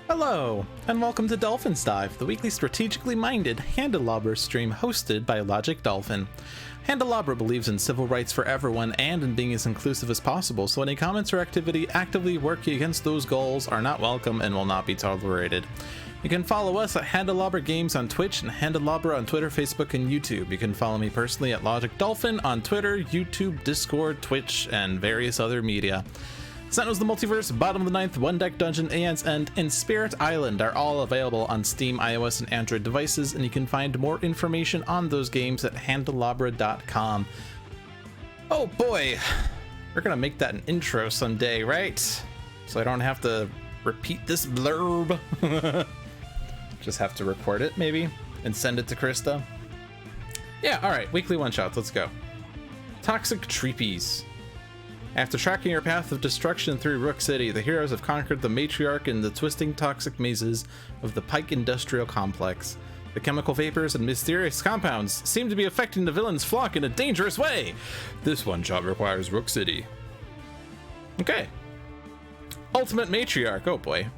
Hello, and welcome to Dolphin's Dive, the weekly strategically minded Handelabra stream hosted by LogicDolphin. Handelabra believes in civil rights for everyone and in being as inclusive as possible, so any comments or activity actively working against those goals are not welcome and will not be tolerated. You can follow us at Handelabra Games on Twitch and Handelabra on Twitter, Facebook, and YouTube. You can follow me personally at LogicDolphin on Twitter, YouTube, Discord, Twitch, and various other media. Sentinels of the Multiverse, Bottom of the Ninth, One Deck Dungeon, Aeon's End, and Spirit Island are all available on Steam, iOS, and Android devices, and you can find more information on those games at Handelabra.com. Oh boy, we're gonna make that an intro someday, right? So I don't have to repeat this blurb. Just have to record it, maybe, and send it to Krista. Yeah, alright, weekly one-shots, let's go. Toxic Treepies. After tracking your path of destruction through Rook City, the heroes have conquered the Matriarch in the twisting toxic mazes of the Pike Industrial Complex. The chemical vapors and mysterious compounds seem to be affecting the villain's flock in a dangerous way. This one-shot requires Rook City. Okay. Ultimate Matriarch, oh boy.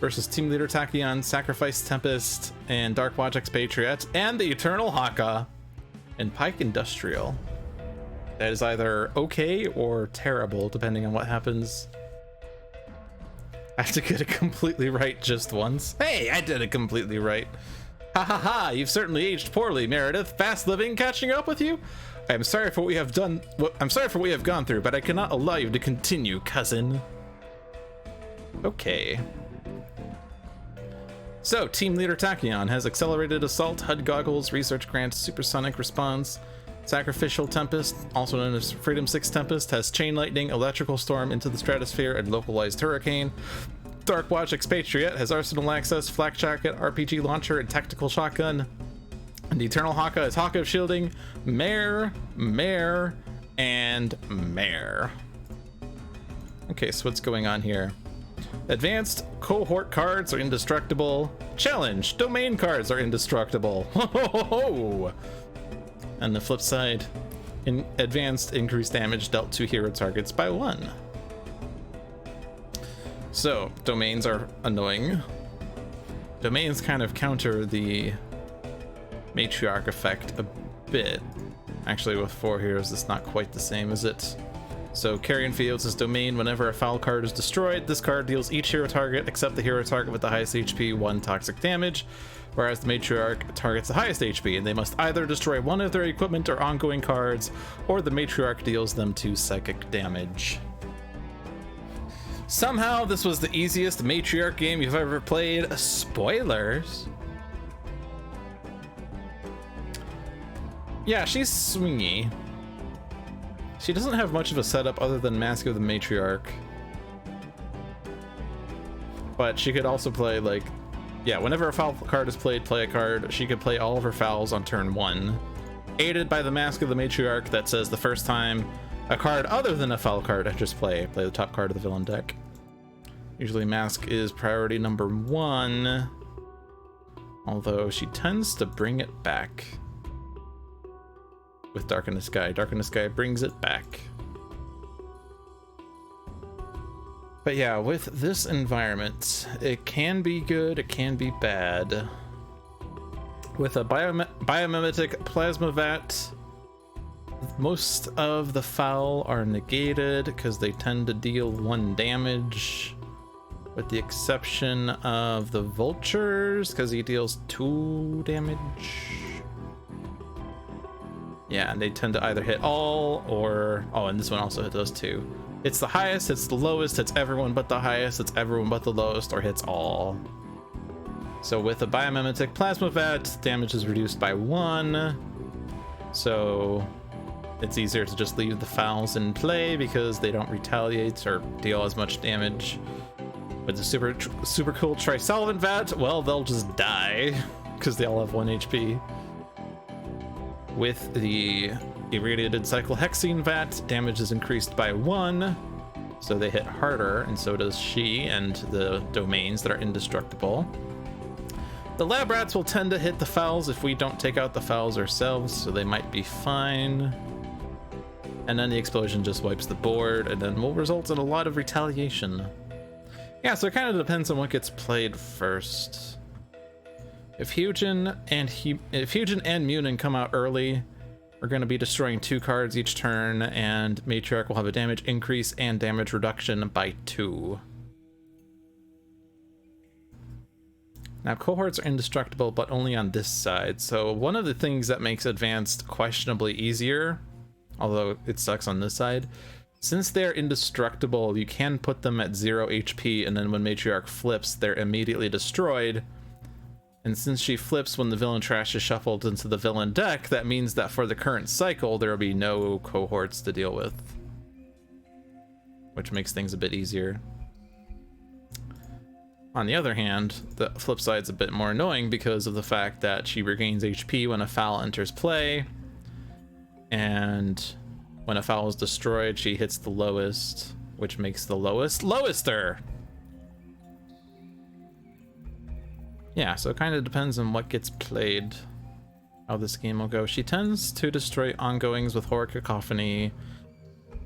Versus Team Leader Tachyon, Sacrifice Tempest, and Dark Watch Expatriette, and the Eternal Haka in Pike Industrial. That is either okay or terrible, depending on what happens. I have to get it completely right just once. Hey, I did it completely right. Ha ha ha, you've certainly aged poorly, Meredith. Fast living catching up with you? I am sorry for what we have done. I'm sorry for what we have gone through, but I cannot allow you to continue, cousin. Okay. So, Team Leader Tachyon has Accelerated Assault, HUD Goggles, Research Grant, Supersonic Response. Sacrificial Tempest, also known as Freedom 6 Tempest, has Chain Lightning, Electrical Storm into the Stratosphere, and Localized Hurricane. Dark Watch Expatriette has Arsenal Access, Flak Jacket, RPG Launcher, and Tactical Shotgun. And Eternal Haka is Haka of Shielding, Mare, and Mare. Okay, so what's going on here? Advanced Cohort cards are indestructible. Challenge, Domain cards are indestructible. Ho ho ho ho! On the flip side, in advanced increased damage dealt to hero targets by 1. So, domains are annoying. Domains kind of counter the Matriarch effect a bit. Actually, with 4 heroes, it's not quite the same, is it? So, Carrion Fields is domain. Whenever a foul card is destroyed, this card deals each hero target except the hero target with the highest HP 1 toxic damage. Whereas the Matriarch targets the highest HP, and they must either destroy one of their equipment or ongoing cards, or the Matriarch deals them 2 psychic damage. Somehow, this was the easiest Matriarch game you've ever played. Spoilers. Yeah, she's swingy. She doesn't have much of a setup other than Mask of the Matriarch. But she could also play, like, yeah, whenever a foul card is played, play a card. She could play all of her fouls on turn 1. Aided by the Mask of the Matriarch that says the first time a card other than a foul card enters play the top card of the villain deck. Usually Mask is priority number 1, although she tends to bring it back with Dark in the Sky. Dark in the Sky brings it back. But yeah, with this environment, it can be good, it can be bad. With a biomimetic plasma vat, most of the foul are negated because they tend to deal 1 damage, with the exception of the vultures because he deals 2 damage. Yeah, and they tend to either hit all or, oh, and this one also hit those 2. It's the highest, it's the lowest, it's everyone but the highest, it's everyone but the lowest, or hits all. So with a biomimetic plasma vat, damage is reduced by 1. So it's easier to just leave the fouls in play because they don't retaliate or deal as much damage. With the super cool Trisolvent vat, well, they'll just die because they all have 1 HP. With the Irradiated Cyclohexene vat, damage is increased by 1, so they hit harder, and so does she and the domains that are indestructible. The lab rats will tend to hit the fouls if we don't take out the fouls ourselves, so they might be fine. And then the explosion just wipes the board, and then will result in a lot of retaliation. Yeah, so it kind of depends on what gets played first. If Hyujin and Munin come out early, we're going to be destroying 2 cards each turn, and Matriarch will have a damage increase and damage reduction by 2. Now, cohorts are indestructible, but only on this side. So one of the things that makes advanced questionably easier, although it sucks on this side, since they're indestructible, you can put them at 0 HP, and then when Matriarch flips, they're immediately destroyed. And since she flips when the villain trash is shuffled into the villain deck, that means that for the current cycle, there will be no cohorts to deal with, which makes things a bit easier. On the other hand, the flip side's a bit more annoying because of the fact that she regains HP when a foul enters play, and when a foul is destroyed, she hits the lowest, which makes the lowester. Yeah, so it kind of depends on what gets played, how this game will go. She tends to destroy ongoings with Horror Cacophony.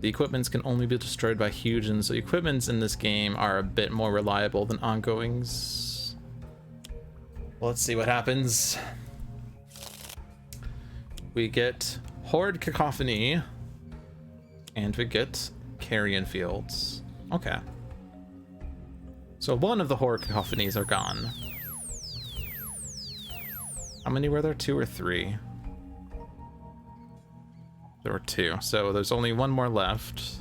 The equipments can only be destroyed by Hyujin, so equipments in this game are a bit more reliable than ongoings. Well, let's see what happens. We get Horde Cacophony, and we get Carrion Fields. Okay. So one of the Horde Cacophonies are gone. How many were there? 2 or 3? There were 2, so there's only 1 more left.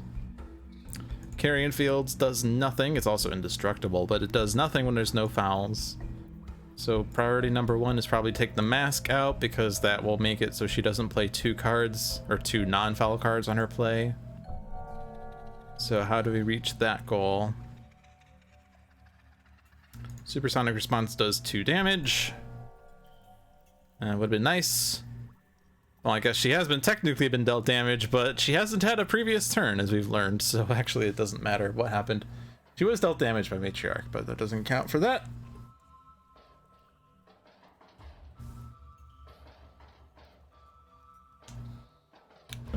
Carrion Fields does nothing. It's also indestructible, but it does nothing when there's no fouls. So priority number 1 is probably take the mask out, because that will make it so she doesn't play 2 cards, or 2 non-foul cards on her play. So how do we reach that goal? Supersonic Response does 2 damage. Would have been nice. Well, I guess she has technically been dealt damage, but she hasn't had a previous turn, as we've learned, so actually it doesn't matter what happened. She was dealt damage by Matriarch, but that doesn't count for that.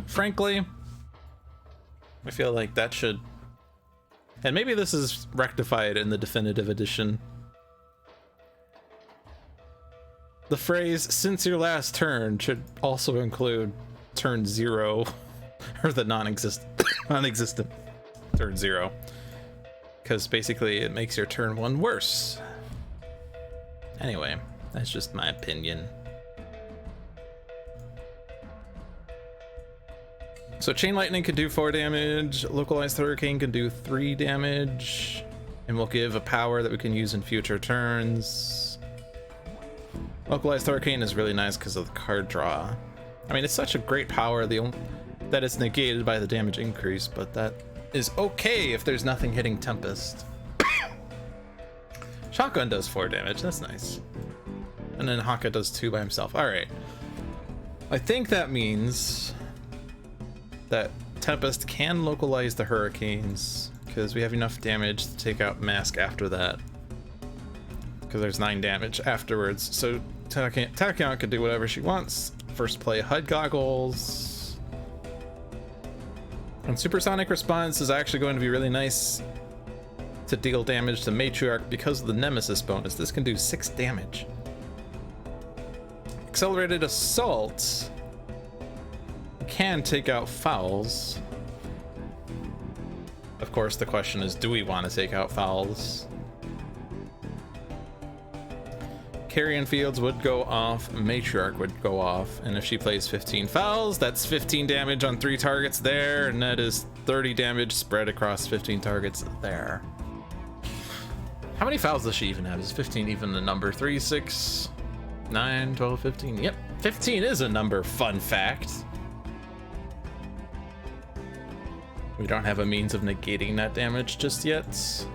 Frankly, I feel like that should... And maybe this is rectified in the definitive edition. The phrase, since your last turn, should also include turn 0, or the non-existent turn 0. Because basically it makes your turn 1 worse. Anyway, that's just my opinion. So Chain Lightning can do 4 damage, Localized Hurricane can do 3 damage, and will give a power that we can use in future turns. Localized Hurricane is really nice because of the card draw. I mean, it's such a great power that it's negated by the damage increase, but that is okay if there's nothing hitting Tempest. Shotgun does 4 damage, that's nice. And then Haka does 2 by himself. Alright. I think that means that Tempest can localize the hurricanes, because we have enough damage to take out Mask after that. Because there's 9 damage afterwards. So Tachyon can do whatever she wants. First play HUD Goggles. And Supersonic Response is actually going to be really nice to deal damage to Matriarch because of the Nemesis bonus. This can do 6 damage. Accelerated Assault can take out fouls. Of course, the question is, do we want to take out fouls? Carrion Fields would go off, Matriarch would go off, and if she plays 15 fouls, that's 15 damage on 3 targets there, and that is 30 damage spread across 15 targets there. How many fouls does she even have? Is 15 even the number? 3, 6, 9, 12, 15? Yep, 15 is a number, fun fact. We don't have a means of negating that damage just yet.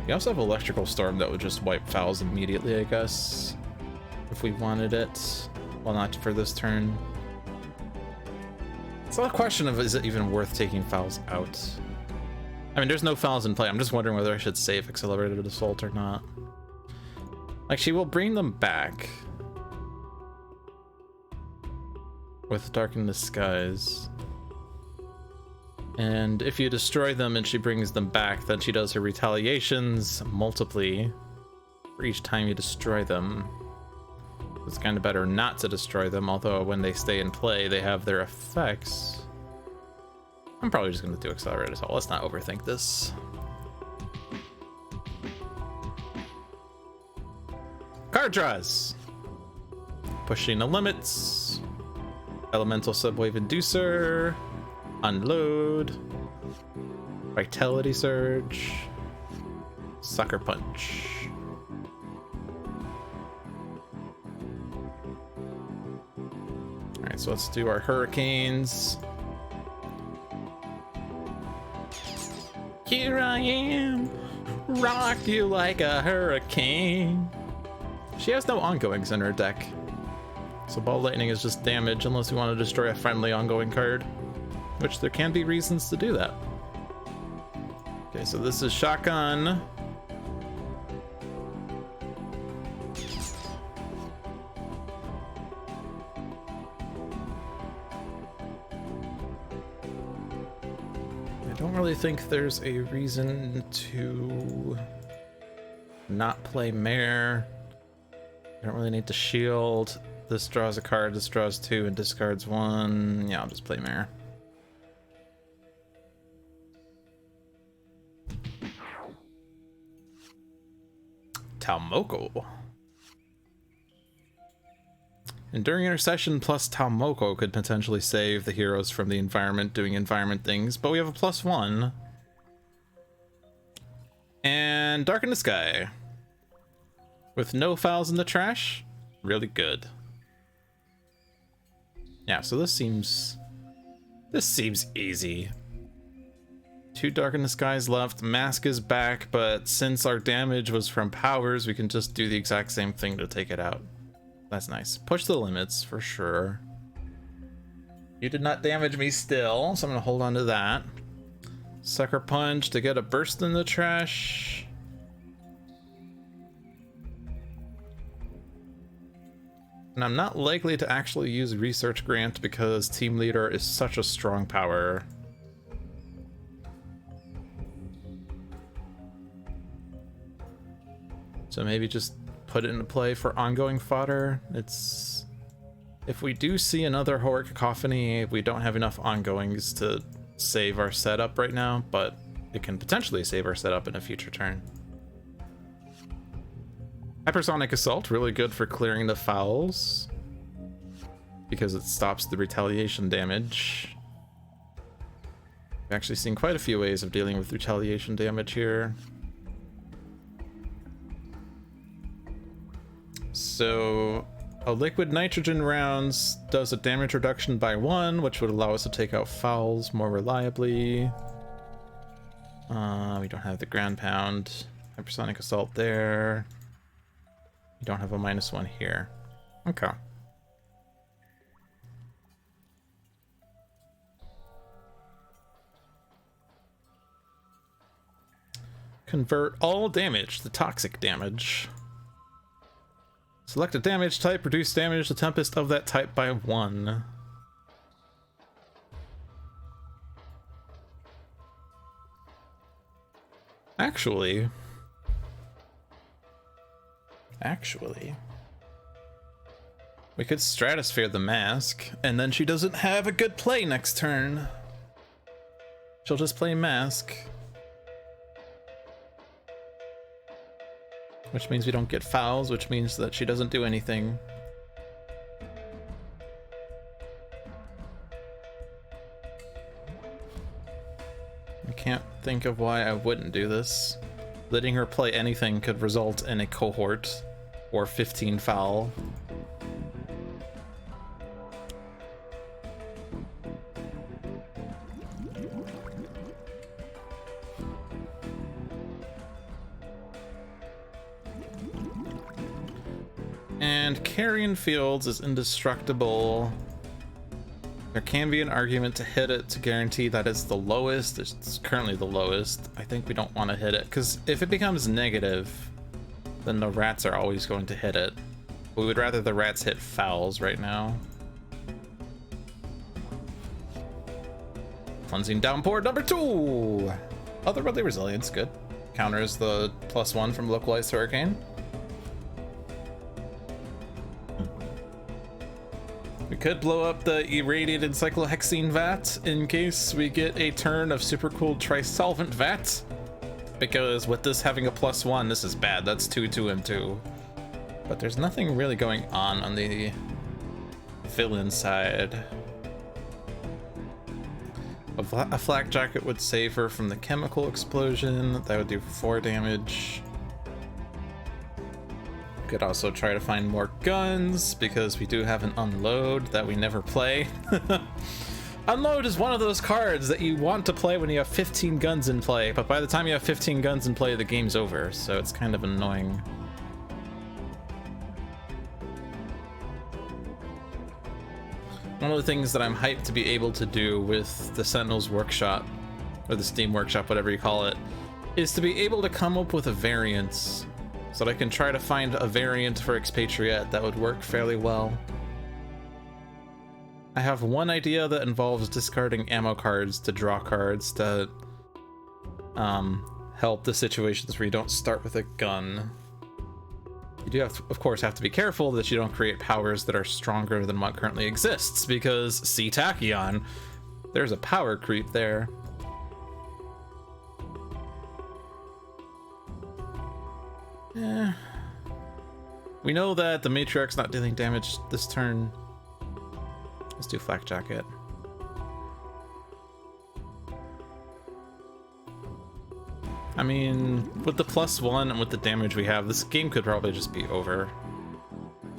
We also have Electrical Storm that would just wipe fouls immediately, I guess, if we wanted it. Well, not for this turn. It's a question of, is it even worth taking fouls out? I mean, there's no fouls in play. I'm just wondering whether I should save Accelerated Assault or not. Like, she will bring them back. with Darken the Skies. And if you destroy them and she brings them back, then she does her retaliations multiply for each time you destroy them. It's kind of better not to destroy them, although when they stay in play, they have their effects. I'm probably just going to do Accelerate Assault. Let's not overthink this. Card draws! Pushing the limits. Elemental Subwave Inducer. Unload. Vitality Surge. Sucker Punch. Alright, so let's do our hurricanes. Here I am, rock you like a hurricane. She has no ongoings in her deck, so Ball Lightning is just damage unless you want to destroy a friendly ongoing card, which there can be reasons to do that. Okay, so this is Shotgun. I don't really think there's a reason to not play Mare. I don't really need to shield. This draws a card, this draws 2 and discards 1. Yeah, I'll just play Mare. Talmoko. Enduring Intercession plus Talmoko could potentially save the heroes from the environment doing environment things, but we have a +1. And Darken the Sky. With no fouls in the trash, really good. Yeah, so this seems easy. 2 Darken the Skies left, Mask is back, but since our damage was from powers, we can just do the exact same thing to take it out. That's nice. Push the limits for sure. You did not damage me still, so I'm gonna hold on to that. Sucker Punch to get a burst in the trash. And I'm not likely to actually use Research Grant because Team Leader is such a strong power. So maybe just put it into play for ongoing fodder. It's... If we do see another Horror Cacophony, we don't have enough ongoings to save our setup right now, but it can potentially save our setup in a future turn. Hypersonic Assault, really good for clearing the fouls, because it stops the retaliation damage. We've actually seen quite a few ways of dealing with retaliation damage here. So a liquid nitrogen rounds does a damage reduction by 1, which would allow us to take out fouls more reliably. We don't have the ground pound. Hypersonic Assault there. You don't have a -1 here. Okay. Convert all damage to toxic damage. Select a damage type, reduce damage to Tempest of that type by 1. Actually, we could Stratosphere the Mask, and then she doesn't have a good play next turn. She'll just play Mask. Which means we don't get fouls, which means that she doesn't do anything. I can't think of why I wouldn't do this. Letting her play anything could result in a cohort or 15 foul. And Carrion Fields is indestructible. There can be an argument to hit it to guarantee that it's the lowest. It's currently the lowest. I think we don't want to hit it, because if it becomes negative, then the rats are always going to hit it. We would rather the rats hit fouls right now. Cleansing Downpour number 2. Otherworldly Resilience, good. Counters the +1 from Localized Hurricane. We could blow up the Irradiated Cyclohexene Vat in case we get a turn of Super Cooled Trisolvent Vat. Because with this having a +1, this is bad. That's 2/2/2. But there's nothing really going on the villain side. A flak jacket would save her from the chemical explosion. That would do 4 damage. Could also try to find more guns because we do have an unload that we never play. Unload is one of those cards that you want to play when you have 15 guns in play, but by the time you have 15 guns in play, the game's over, so it's kind of annoying. One of the things that I'm hyped to be able to do with the Sentinel's Workshop, or the Steam Workshop, whatever you call it, is to be able to come up with a variant so that I can try to find a variant for Expatriette that would work fairly well. I have one idea that involves discarding ammo cards to draw cards to help the situations where you don't start with a gun. You do have to, of course, have to be careful that you don't create powers that are stronger than what currently exists, because see Tachyon, there's a power creep there. We know that the Matriarch's not dealing damage this turn. Let's do Flak Jacket. I mean, with the +1 and with the damage we have, this game could probably just be over.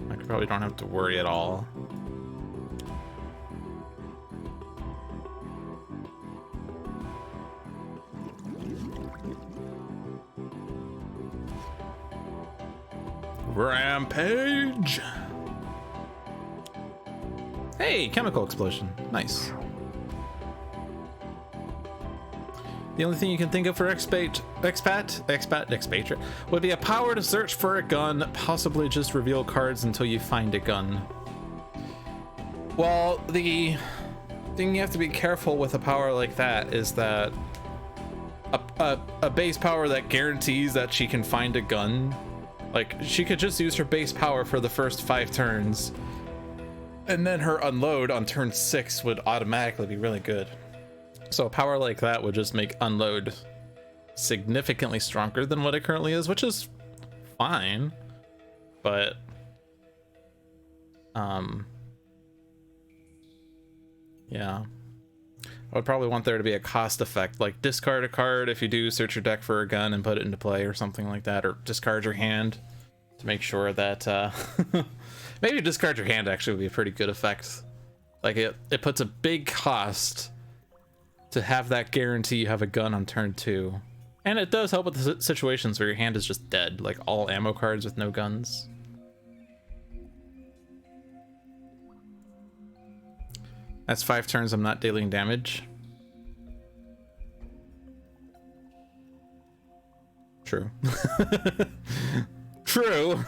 I probably don't have to worry at all. Rampage! Hey, chemical explosion. Nice. The only thing you can think of for Expatriette would be a power to search for a gun, possibly just reveal cards until you find a gun. Well, the thing you have to be careful with a power like that is that a base power that guarantees that she can find a gun, like she could just use her base power for the first 5 turns, and then her unload on turn 6 would automatically be really good. So a power like that would just make unload significantly stronger than what it currently is, which is fine, but yeah, I would probably want there to be a cost effect, like discard a card if you do search your deck for a gun and put it into play or something like that, or discard your hand to make sure that maybe discard your hand actually would be a pretty good effect. Like it puts a big cost to have that guarantee you have a gun on turn 2. And it does help with the situations where your hand is just dead, like all ammo cards with no guns. That's 5 turns I'm not dealing damage. True. True.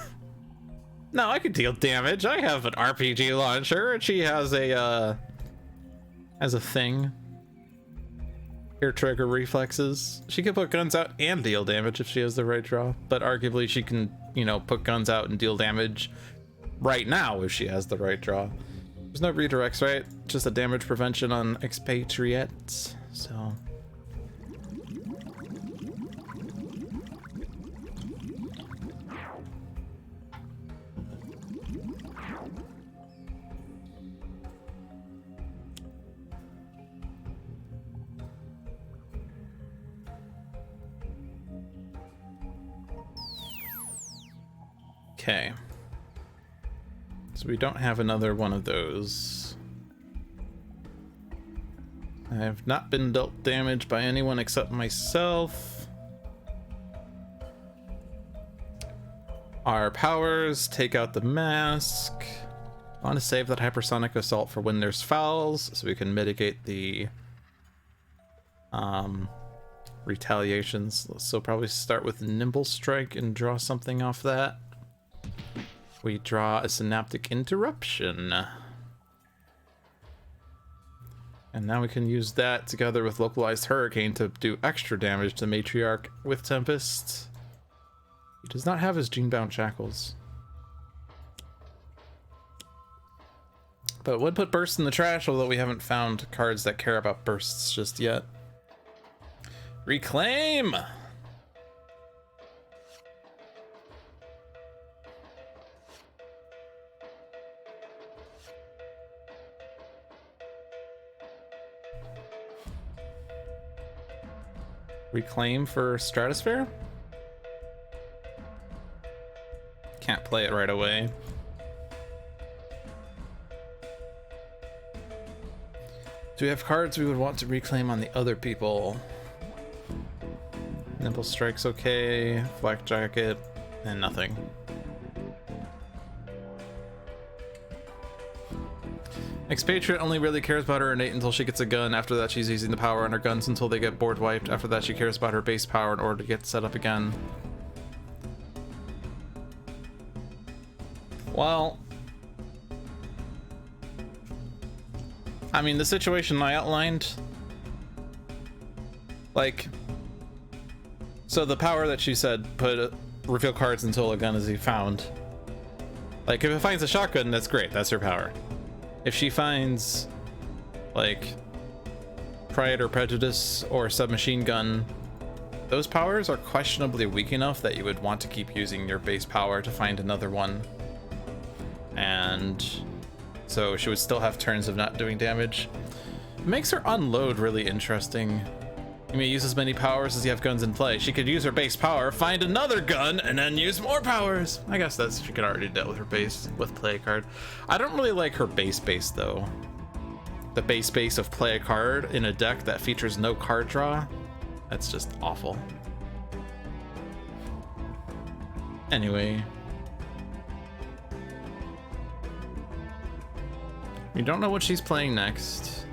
No, I could deal damage. I have an RPG launcher, and she has a thing. Air trigger reflexes. She can put guns out and deal damage if she has the right draw, but arguably she can, you know, put guns out and deal damage right now if she has the right draw. There's no redirects, right? Just a damage prevention on Expatriette, so. Okay. So we don't have another one of those. I have not been dealt damage by anyone except myself. Our powers take out the mask. I want to save that hypersonic assault for when there's fouls, so we can mitigate the retaliations. So probably start with Nimble Strike and draw something off that. We draw a Synaptic Interruption. And now we can use that together with Localized Hurricane to do extra damage to Matriarch with Tempest. He does not have his Gene-Bound Shackles. But it would put Burst in the trash, although we haven't found cards that care about Bursts just yet. Reclaim! Reclaim for Stratosphere? Can't play it right away. Do we have cards we would want to reclaim on the other people? Nimble Strike's okay, Black Jacket, and nothing. Expatriette only really cares about her innate until she gets a gun. After that, she's using the power on her guns until they get board wiped. After that, she cares about her base power in order to get set up again. Well, I mean, the situation I outlined, like, so the power that she said, reveal cards until a gun is found. Like, if it finds a shotgun, that's great. That's her power. If she finds, like, Pride or Prejudice or Submachine Gun, those powers are questionably weak enough that you would want to keep using your base power to find another one. And so she would still have turns of not doing damage. It makes her unload really interesting. You may use as many powers as you have guns in play. She could use her base power, find another gun, and then use more powers. I guess that's, she could already deal with her base with play a card. I don't really like her base though. The base of play a card in a deck that features no card draw. That's just awful. Anyway. We don't know what she's playing next.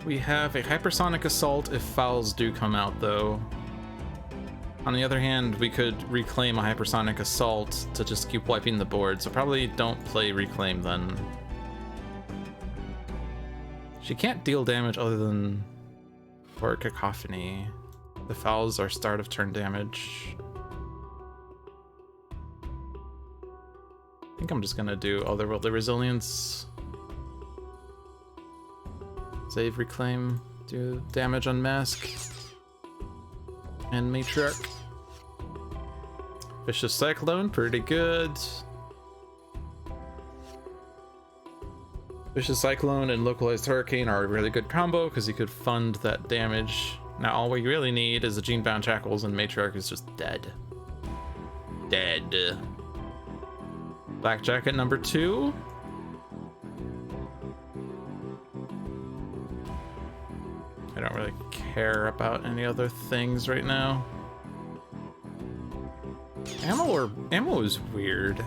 We have a Hypersonic Assault if fouls do come out, though. On the other hand, we could reclaim a Hypersonic Assault to just keep wiping the board, so probably don't play Reclaim then. She can't deal damage other than for Cacophony. The fouls are start of turn damage. I think I'm just gonna do Otherworldly Resilience. Save, Reclaim, do damage on Mask. And Matriarch. Vicious Cyclone, pretty good. Vicious Cyclone and Localized Hurricane are a really good combo because you could fund that damage. Now all we really need is the Gene-Bound Shackles, and Matriarch is just dead. Dead. Black Jacket number 2. I don't really care about any other things right now. Ammo is weird.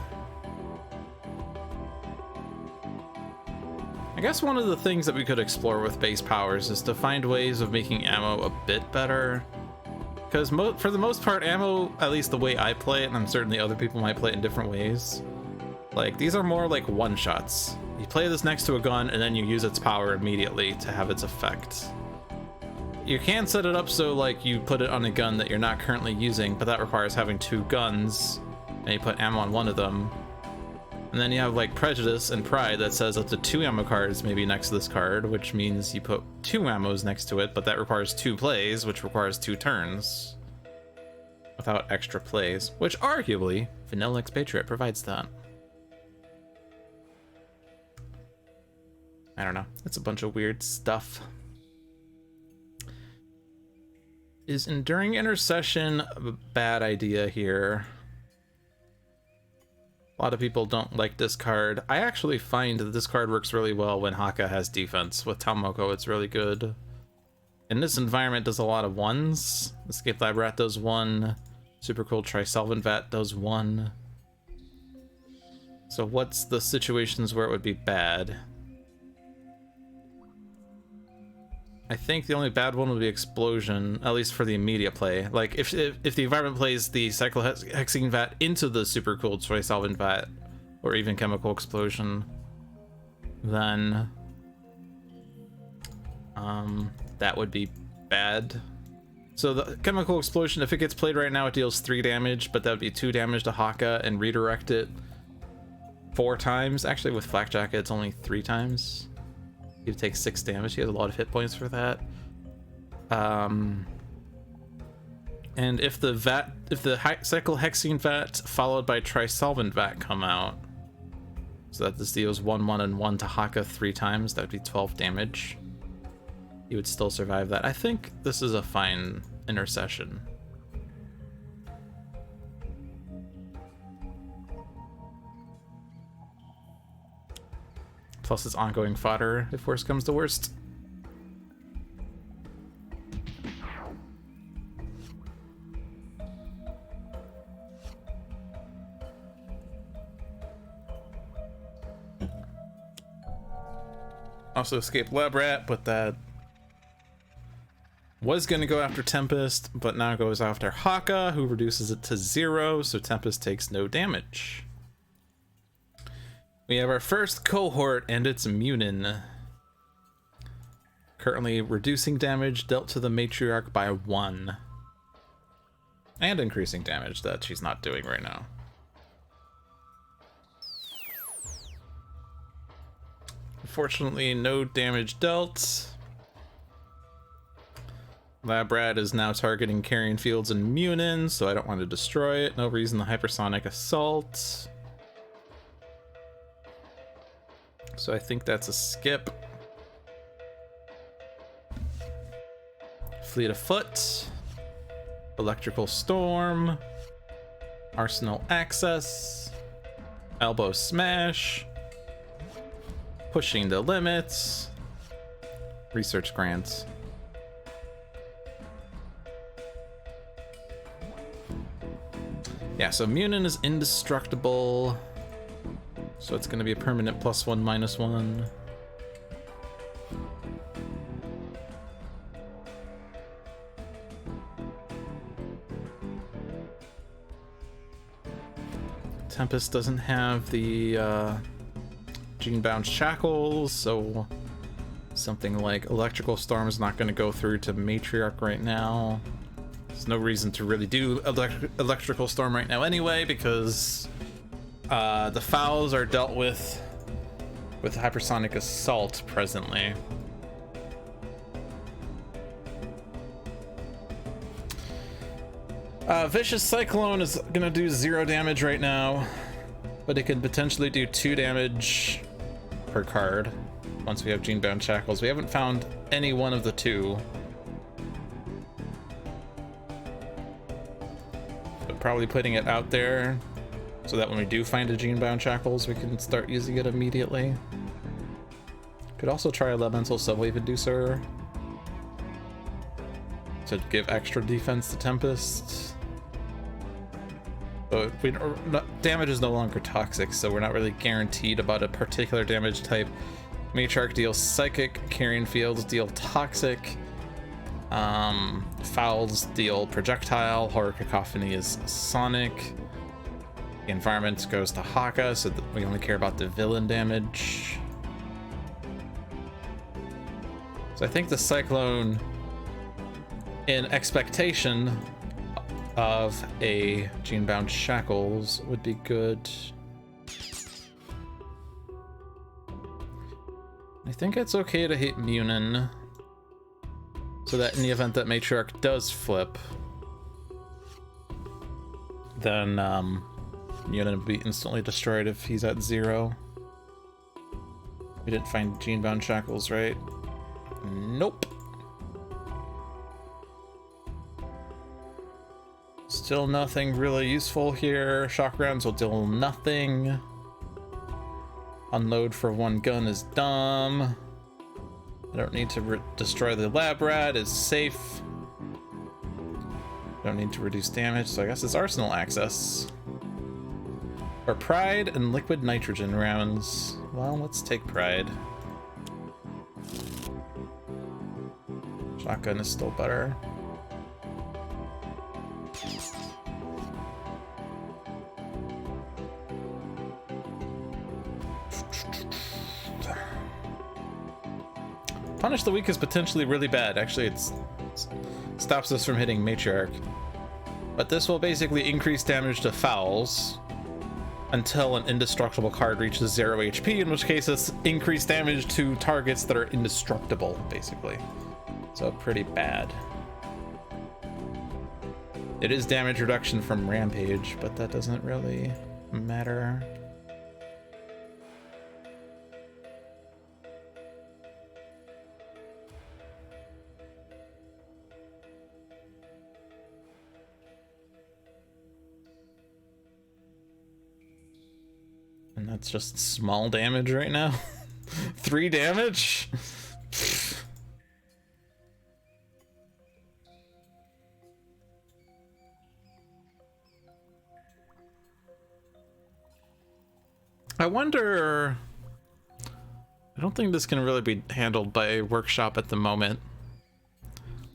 I guess one of the things that we could explore with base powers is to find ways of making ammo a bit better. Because for the most part, ammo, at least the way I play it, and I'm certain the other people might play it in different ways, like, these are more like one-shots. You play this next to a gun, and then you use its power immediately to have its effect. You can set it up so, like, you put it on a gun that you're not currently using, but that requires having 2 guns, and you put ammo on one of them. And then you have, like, Prejudice and Pride that says up to 2 ammo cards maybe next to this card, which means you put 2 ammos next to it, but that requires 2 plays, which requires 2 turns. Without extra plays, which arguably, Vanilla Expatriette provides that. I don't know. It's a bunch of weird stuff. Is Enduring Intercession a bad idea here? A lot of people don't like this card. I actually find that this card works really well when Haka has defense. With Talmoko, it's really good. In this environment, does a lot of 1s. Escape Lab Rat does 1. Super Cool Trisolvent Vat does 1. So what's the situations where it would be bad? I think the only bad one would be Explosion, at least for the immediate play. Like, if the environment plays the Cyclohexene Vat into the Super Cooled Soy Solvent Vat, or even Chemical Explosion, then that would be bad. So the Chemical Explosion, if it gets played right now, it deals 3 damage, but that would be 2 damage to Haka and redirect it 4 times. Actually, with Flak Jacket, it's only 3 times. He takes 6 damage. He has a lot of hit points for that. And if the Cyclohexene Vat followed by Trisolvent Vat come out, so that this deals 1/1 and 1 to Haka 3 times, that would be 12 damage. He would still survive that. I think this is a fine intercession. Plus it's ongoing fodder if worst comes to worst. Also escaped Lab Rat, but that was going to go after Tempest, but now goes after Haka, who reduces it to 0, so Tempest takes no damage. We have our first cohort, and it's Munin. Currently reducing damage dealt to the Matriarch by 1. And increasing damage that she's not doing right now. Unfortunately, no damage dealt. Lab Rat is now targeting Carrion Fields and Munin, so I don't want to destroy it. No reason to Hypersonic Assault. So I think that's a skip. Fleet of Foot. Electrical Storm. Arsenal Access. Elbow Smash. Pushing the limits. Research Grants. Yeah, so Munin is indestructible. So it's going to be a permanent +1, -1. Tempest doesn't have the Gene-bound Shackles, so something like Electrical Storm is not going to go through to Matriarch right now. There's no reason to really do Electrical Storm right now anyway, because the fouls are dealt with Hypersonic Assault presently. Vicious Cyclone is gonna do 0 damage right now, but it could potentially do 2 damage per card once we have Gene-bound Shackles. We haven't found any one of the 2. But probably putting it out there so that when we do find a Gene-bound Shackles, we can start using it immediately. Could also try Elemental Subwave Inducer to give extra defense to Tempest. But damage is no longer toxic, so we're not really guaranteed about a particular damage type. Matriarch deals Psychic, Carrion Fields deal Toxic, Fouls deal Projectile, Horror Cacophony is Sonic. The environment goes to Haka, so that we only care about the villain damage. So I think the Cyclone, in expectation of a Gene-bound Shackles, would be good. I think it's okay to hit Munin, so that in the event that Matriarch does flip, then Munin would be instantly destroyed if he's at 0. We didn't find Gene-bound Shackles, right? Nope. Still nothing really useful here. Shock rounds will do nothing. Unload for 1 gun is dumb. I don't need to destroy the Lab Rat, it's safe. Don't need to reduce damage, so I guess it's Arsenal Access. Or Pride and Liquid Nitrogen rounds. Well, let's take Pride. Shotgun is still better. Punish the Weak is potentially really bad. Actually, it stops us from hitting Matriarch. But this will basically increase damage to fouls until an indestructible card reaches 0 HP, in which case it's increased damage to targets that are indestructible, basically. So pretty bad. It is damage reduction from Rampage, but that doesn't really matter. And that's just small damage right now. 3 damage? I wonder... I don't think this can really be handled by Workshop at the moment.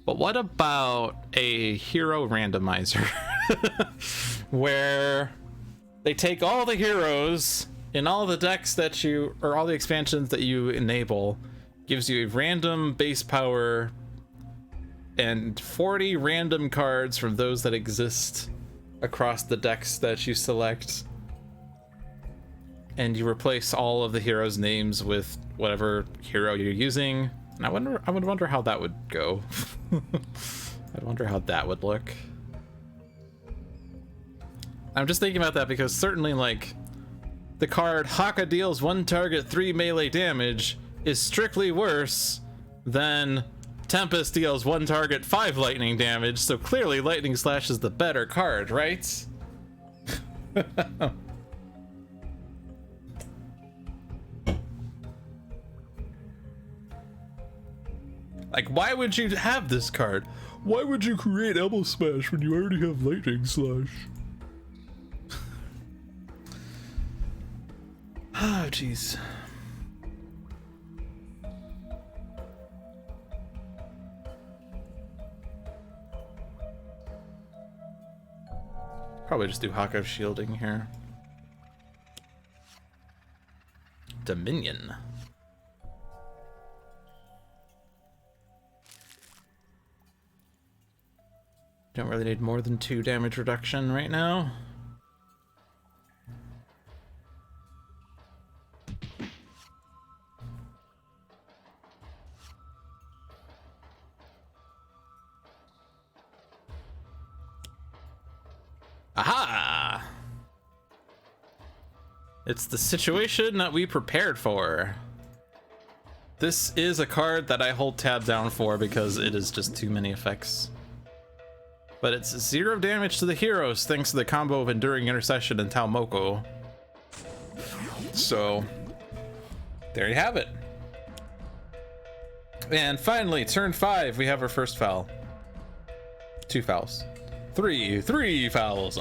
But what about a hero randomizer? Where they take all the heroes in all the decks that you, or all the expansions that you enable, gives you a random base power and 40 random cards from those that exist across the decks that you select. And you replace all of the heroes' names with whatever hero you're using. And I would wonder how that would go. I'd wonder how that would look. I'm just thinking about that because certainly, like, the card Haka deals 1 target 3 melee damage is strictly worse than Tempest deals 1 target 5 lightning damage, so clearly Lightning Slash is the better card, right? Like, why would you have this card? Why would you create Elbow Smash when you already have Lightning Slash? Oh, jeez. Probably just do Haka shielding here. Dominion. Don't really need more than 2 damage reduction right now. Aha! It's the situation that we prepared for. This is a card that I hold tab down for because it is just too many effects. But it's 0 damage to the heroes thanks to the combo of Enduring Intercession and Talmoko. So, there you have it. And finally, turn 5, we have our first foul. 2 fouls. 3 fouls.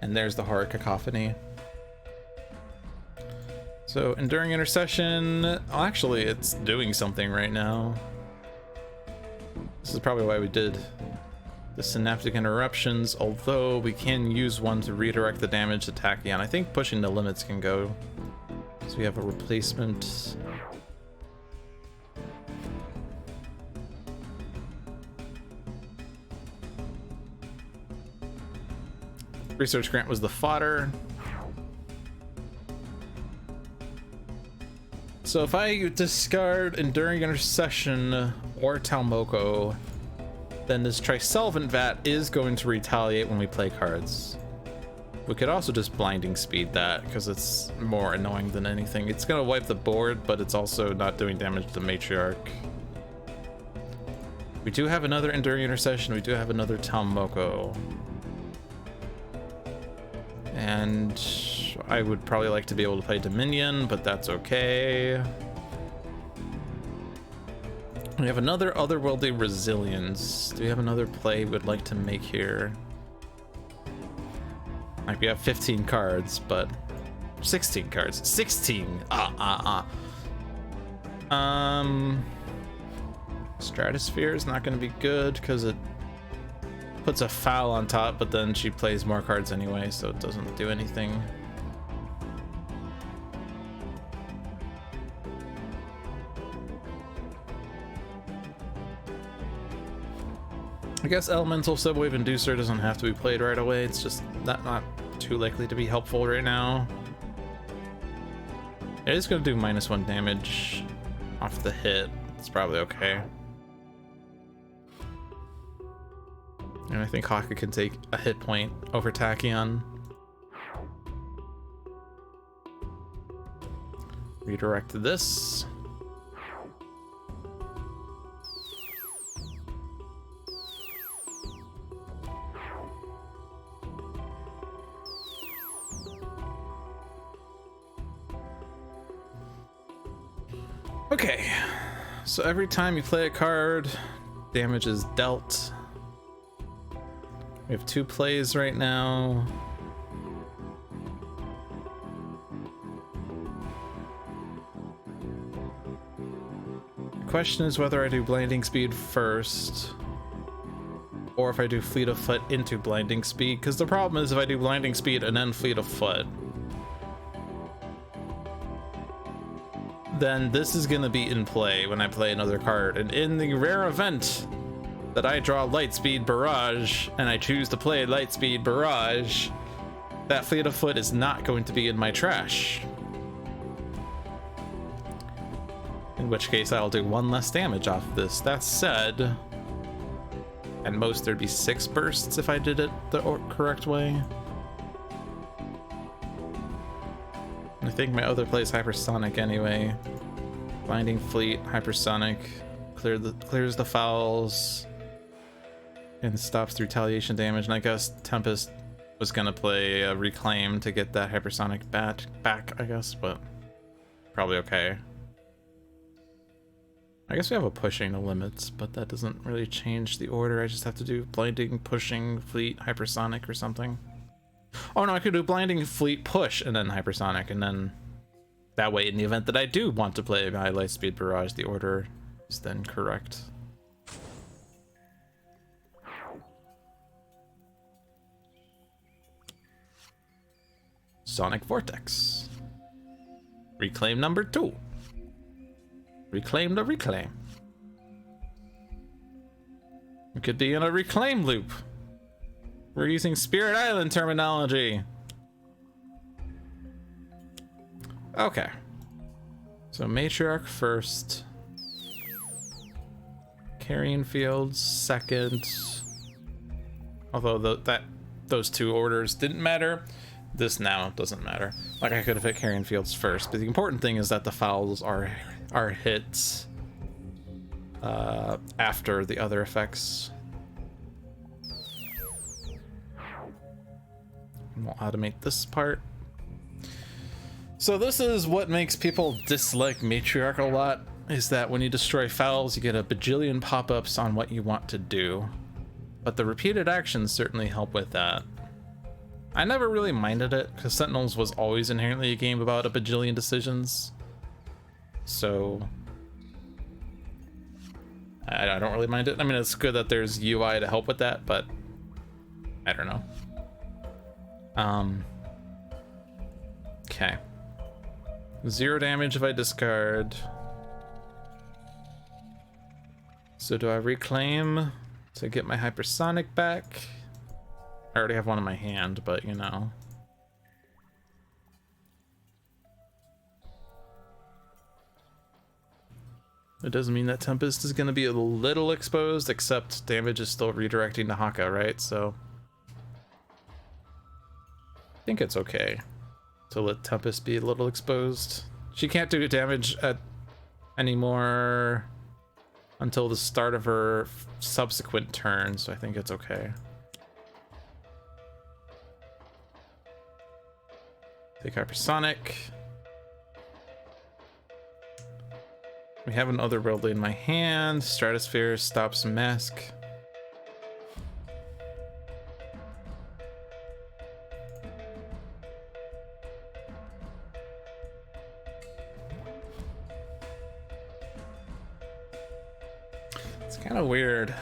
And there's the horror cacophony. So, Enduring Intercession, well, actually, it's doing something right now. This is probably why we did the Synaptic Interruptions, although we can use one to redirect the damage to Tachyon. I think pushing the limits can go. So we have a replacement. Research Grant was the fodder. So if I discard Enduring Intercession or Talmoko, then this Trisolvent Vat is going to retaliate when we play cards. We could also just Blinding Speed that, because it's more annoying than anything. It's going to wipe the board, but it's also not doing damage to Matriarch. We do have another Enduring Intercession, we do have another Talmoko. And I would probably like to be able to play Dominion, but that's okay. We have another Otherworldly Resilience. Do we have another play we'd like to make here? Like, we have 15 cards, but 16 cards. 16! Stratosphere is not going to be good because it puts a foul on top, but then she plays more cards anyway, so it doesn't do anything. I guess Elemental Subwave Inducer doesn't have to be played right away. It's just not too likely to be helpful right now. It is going to do -1 damage off the hit. It's probably okay. And I think Haka can take a hit point over Tachyon. Redirect this. Okay, so every time you play a card, damage is dealt. We have 2 plays right now. The question is whether I do Blinding Speed first, or if I do Fleet of Foot into Blinding Speed, because the problem is if I do Blinding Speed and then Fleet of Foot, then this is going to be in play when I play another card. And in the rare event that I draw Lightspeed Barrage and I choose to play Lightspeed Barrage, that Fleet of Foot is not going to be in my trash. In which case I'll do 1 less damage off of this. That said, at most there'd be 6 bursts if I did it the correct way. I think my other play is Hypersonic anyway. Blinding Fleet, Hypersonic, clears the fouls, and stops the retaliation damage. And I guess Tempest was gonna play a Reclaim to get that Hypersonic back, I guess, but probably okay. I guess we have a pushing the limits, but that doesn't really change the order. I just have to do Blinding, Pushing, Fleet, Hypersonic or something. Oh no, I could do Blinding, Fleet, Push, and then Hypersonic, and then that way in the event that I do want to play my Lightspeed Barrage, the order is then correct. Sonic Vortex. Reclaim number 2. Reclaim the reclaim. We could be in a reclaim loop. We're using Spirit Island terminology. Okay. So Matriarch first. Carrion Fields second. Although those 2 orders didn't matter, this now doesn't matter. Like I could have hit Carrion Fields first, but the important thing is that the fouls are hit after the other effects. We'll automate this part. So this is what makes people dislike Matriarch a lot, is that when you destroy fouls, you get a bajillion pop-ups on what you want to do. But the repeated actions certainly help with that. I never really minded it, because Sentinels was always inherently a game about a bajillion decisions. So I don't really mind it. I mean, it's good that there's UI to help with that, but I don't know. Okay. 0 damage if I discard. So do I reclaim to get my Hypersonic back? I already have one in my hand, but you know. It doesn't mean that Tempest is going to be a little exposed, except damage is still redirecting to Haka, right? So I think it's okay to let Tempest be a little exposed. She can't do damage anymore until the start of her subsequent turn, so I think it's okay. Take Hypersonic. We have an Otherworldly in my hand. Stratosphere stops Mask. Kind of weird.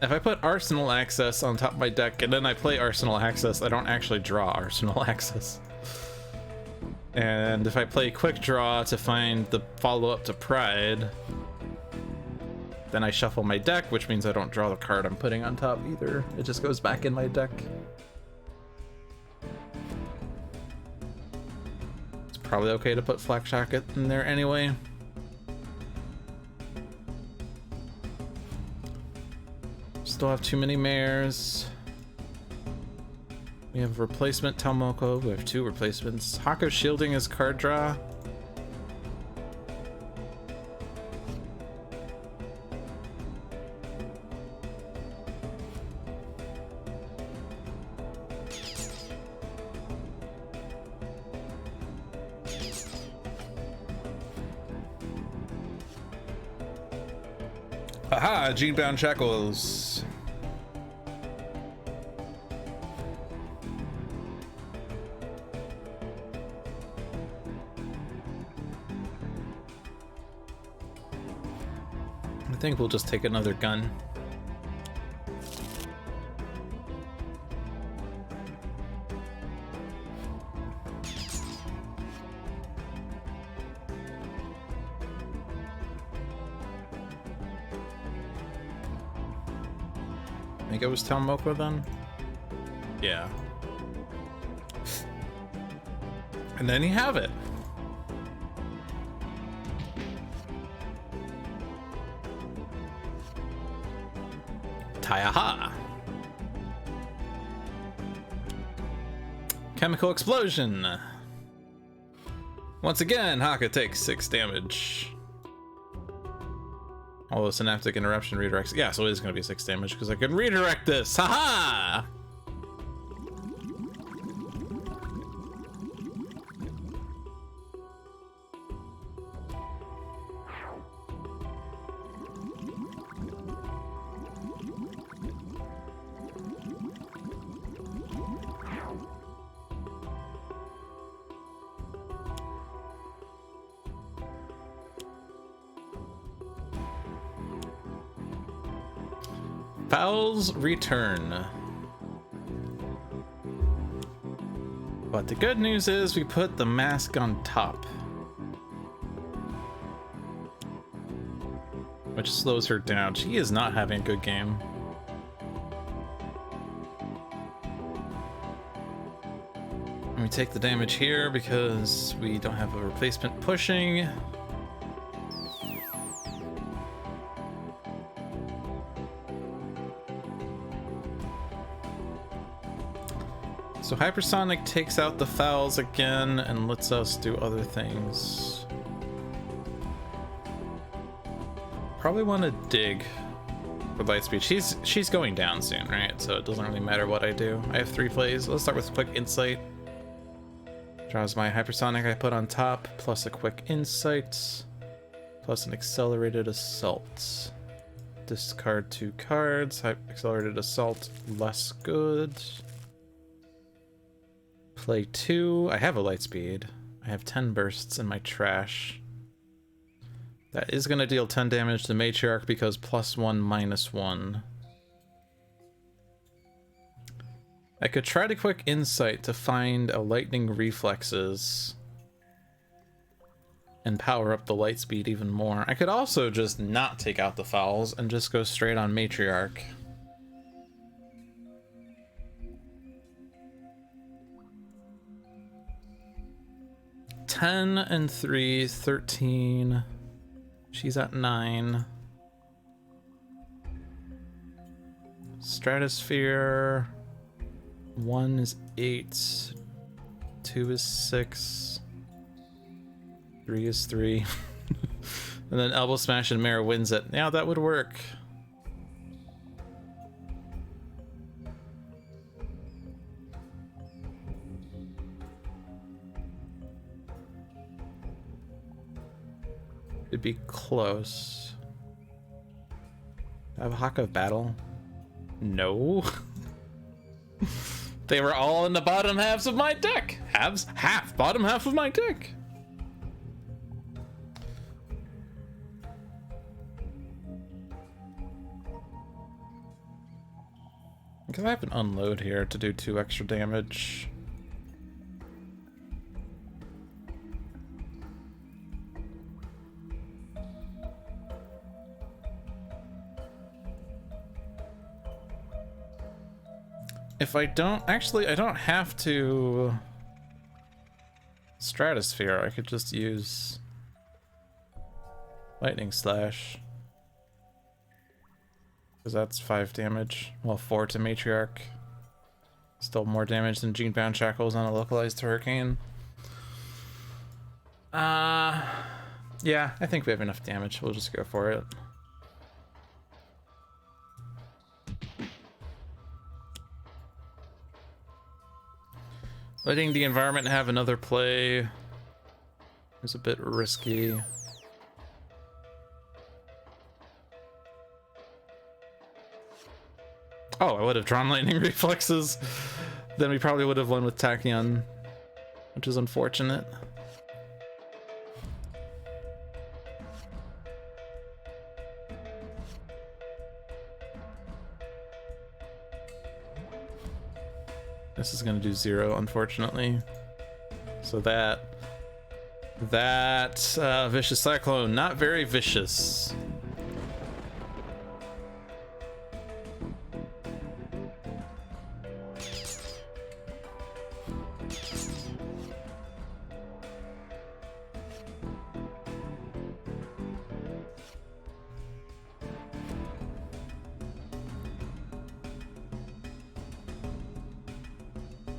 If I put Arsenal Access on top of my deck and then I play Arsenal Access, I don't actually draw Arsenal Access. And if I play Quick Draw to find the follow-up to Pride, then I shuffle my deck, which means I don't draw the card I'm putting on top either. It just goes back in my deck. It's probably okay to put Flak Jacket in there anyway. Still have too many mares. We have replacement Talmoko. We have 2 replacements. Haka shielding his card draw. Aha! Genebound Shackles. I think we'll just take another gun. I think it was Talmoko then? Yeah. And then you have it. Aha! Chemical explosion. Once again, Haka takes 6 damage. Although synaptic interruption redirects. Yeah, so it is going to be 6 damage because I can redirect this. Haha! Fowls return. But the good news is we put the mask on top, which slows her down. She is not having a good game. And we take the damage here because we don't have a replacement pushing. So Hypersonic takes out the fouls again and lets us do other things. Probably want to dig for Lightspeed. She's going down soon, right? So it doesn't really matter what I do. I have 3 plays. Let's start with Quick Insight. Draws my Hypersonic I put on top, plus a Quick Insight, plus an Accelerated Assault. Discard 2 cards. Accelerated Assault, less good. Play 2. I have a Lightspeed. I have 10 bursts in my trash. That is going to deal 10 damage to Matriarch because +1, -1. I could try to Quick Insight to find a Lightning Reflexes and power up the Lightspeed even more. I could also just not take out the fouls and just go straight on Matriarch. $10 and 3, 13. She's at 9. Stratosphere. 1 is 8. 2 is 6. 3 is 3. And then Elbow Smash and Mara wins it. Yeah, that would work. It'd be close. I have a Haka of Battle? No. They were all in the bottom halves of my deck. Bottom half of my deck. Because I have an unload here to do 2 extra damage. If I don't, actually, I don't have to Stratosphere. I could just use Lightning Slash. Because that's 5 damage. Well, 4 to Matriarch. Still more damage than Genebound Shackles on a localized hurricane. Yeah, I think we have enough damage. We'll just go for it. Letting the environment have another play is a bit risky. Oh, I would have drawn lightning reflexes. Then we probably would have won with Tachyon, which is unfortunate. This is gonna do 0, unfortunately. So that Vicious Cyclone, not very vicious.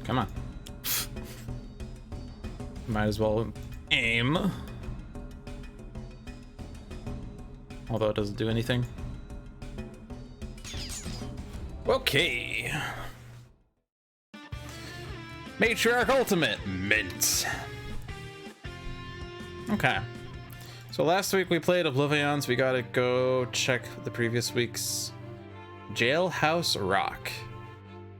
Come on. Might as well aim. Although it doesn't do anything. Okay. Matriarch Ultimate Mint. Okay. So last week we played Oblivions. We gotta go check the previous week's Jailhouse Rock.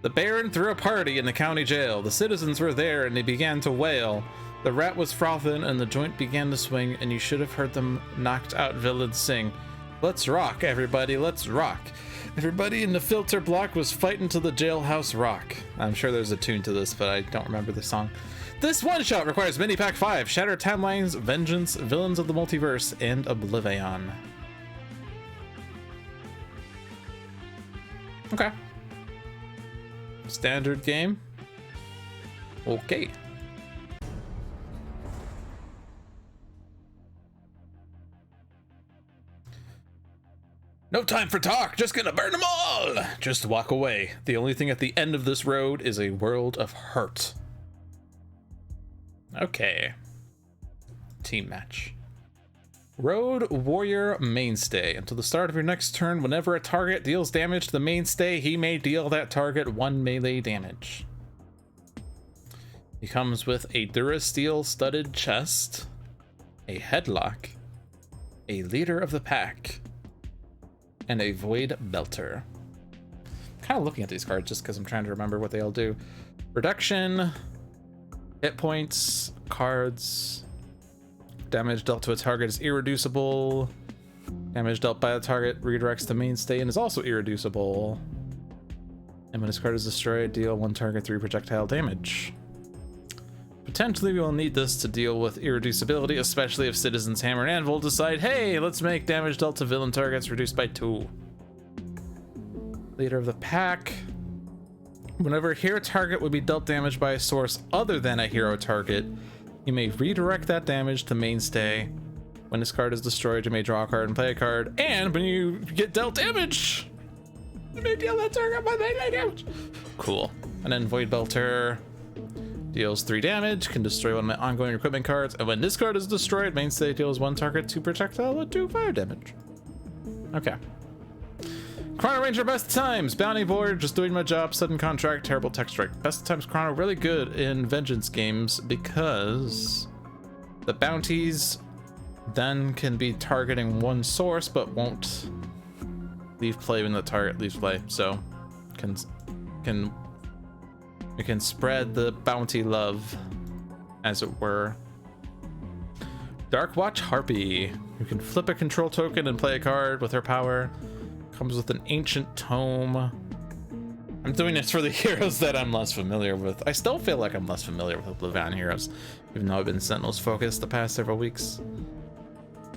The Baron threw a party in the county jail. The citizens were there and they began to wail. The rat was frothing and the joint began to swing, and you should have heard them knocked out villains sing. Let's rock, everybody, let's rock. Everybody in the filter block was fighting to the Jailhouse Rock. I'm sure there's a tune to this, but I don't remember the song. This one-shot requires Mini Pack 5, Shattered Timelines, Vengeance, Villains of the Multiverse, and Oblivion. Okay. Standard game. Okay. No time for talk, just gonna burn them all! Just walk away. The only thing at the end of this road is a world of hurt. Okay. Team match. Road Warrior Mainstay. Until the start of your next turn, whenever a target deals damage to the Mainstay, he may deal that target 1 melee damage. He comes with a Durasteel studded chest, a headlock, a leader of the pack, and a Void Belter. I'm kind of looking at these cards just because I'm trying to remember what they all do. Reduction, hit points, cards. Damage dealt to a target is irreducible. Damage dealt by the target redirects to Mainstay and is also irreducible. And when this card is destroyed, deal 1 target 3 projectile damage. Potentially we will need this to deal with irreducibility, especially if Citizens Hammer and Anvil decide, hey, let's make damage dealt to villain targets reduced by 2. Leader of the pack. Whenever a hero target would be dealt damage by a source other than a hero target, you may redirect that damage to Mainstay. When this card is destroyed, you may draw a card and play a card. And when you get dealt damage, you may deal that target by melee damage. Cool. And then Void Belter deals 3 damage, can destroy 1 of my ongoing equipment cards. And when this card is destroyed, Mainstay deals 1 target 2 projectile and 2 fire damage. Okay. Chrono-Ranger best times. Bounty board, just doing my job. Sudden contract, terrible tech strike. Best times Chrono, really good in Vengeance games because the bounties then can be targeting 1 source but won't leave play when the target leaves play. So you can spread the bounty love, as it were. Dark Watch Harpy. You can flip a control token and play a card with her power. Comes with an ancient tome. I'm doing this for the heroes that I'm less familiar with. I still feel like I'm less familiar with the Levan heroes, even though I've been Sentinels focused the past several weeks.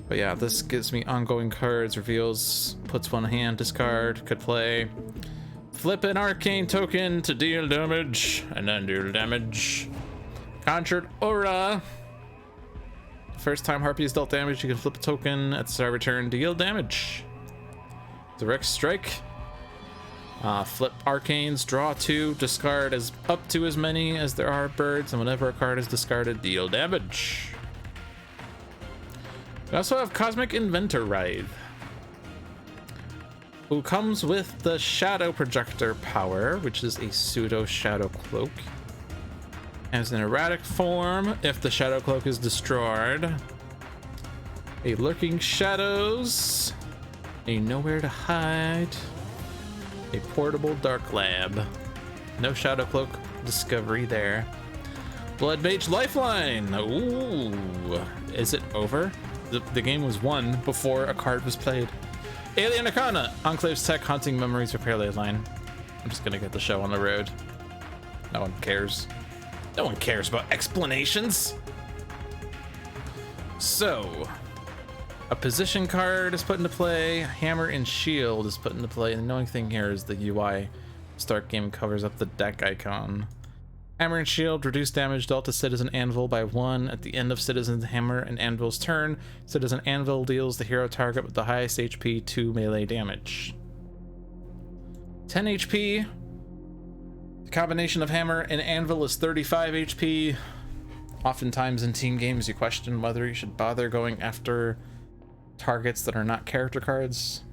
But yeah, this gives me ongoing cards, reveals, puts one hand, discard, could play. Flip an arcane token to deal damage, and then deal damage. Conjured Aura. First time Harpy is dealt damage, you can flip a token at the start of return, deal damage. Direct Strike. Flip arcanes, draw 2, discard as up to as many as there are birds, and whenever a card is discarded, deal damage. We also have Cosmic Inventor Writhe, who comes with the Shadow Projector power, which is a pseudo Shadow Cloak. As an erratic form, if the Shadow Cloak is destroyed, a Lurking Shadows, a Nowhere to Hide, a portable dark lab. No Shadow Cloak discovery there. Bloodmage Lifeline. Ooh, is it over? The game was won before a card was played. Alien Arcana. Enclave's Tech Hunting Memories Repair Line. I'm just gonna get the show on the road. No one cares. No one cares about explanations. So, a position card is put into play, Hammer and Shield is put into play, and the annoying thing here is the UI start game covers up the deck icon. Hammer and Shield reduce damage dealt to Citizen Anvil by 1 at the end of Citizen Hammer and Anvil's turn. Citizen Anvil deals the hero target with the highest HP 2 melee damage. 10 HP. The combination of Hammer and Anvil is 35 HP. Oftentimes in team games you question whether you should bother going after targets that are not character cards.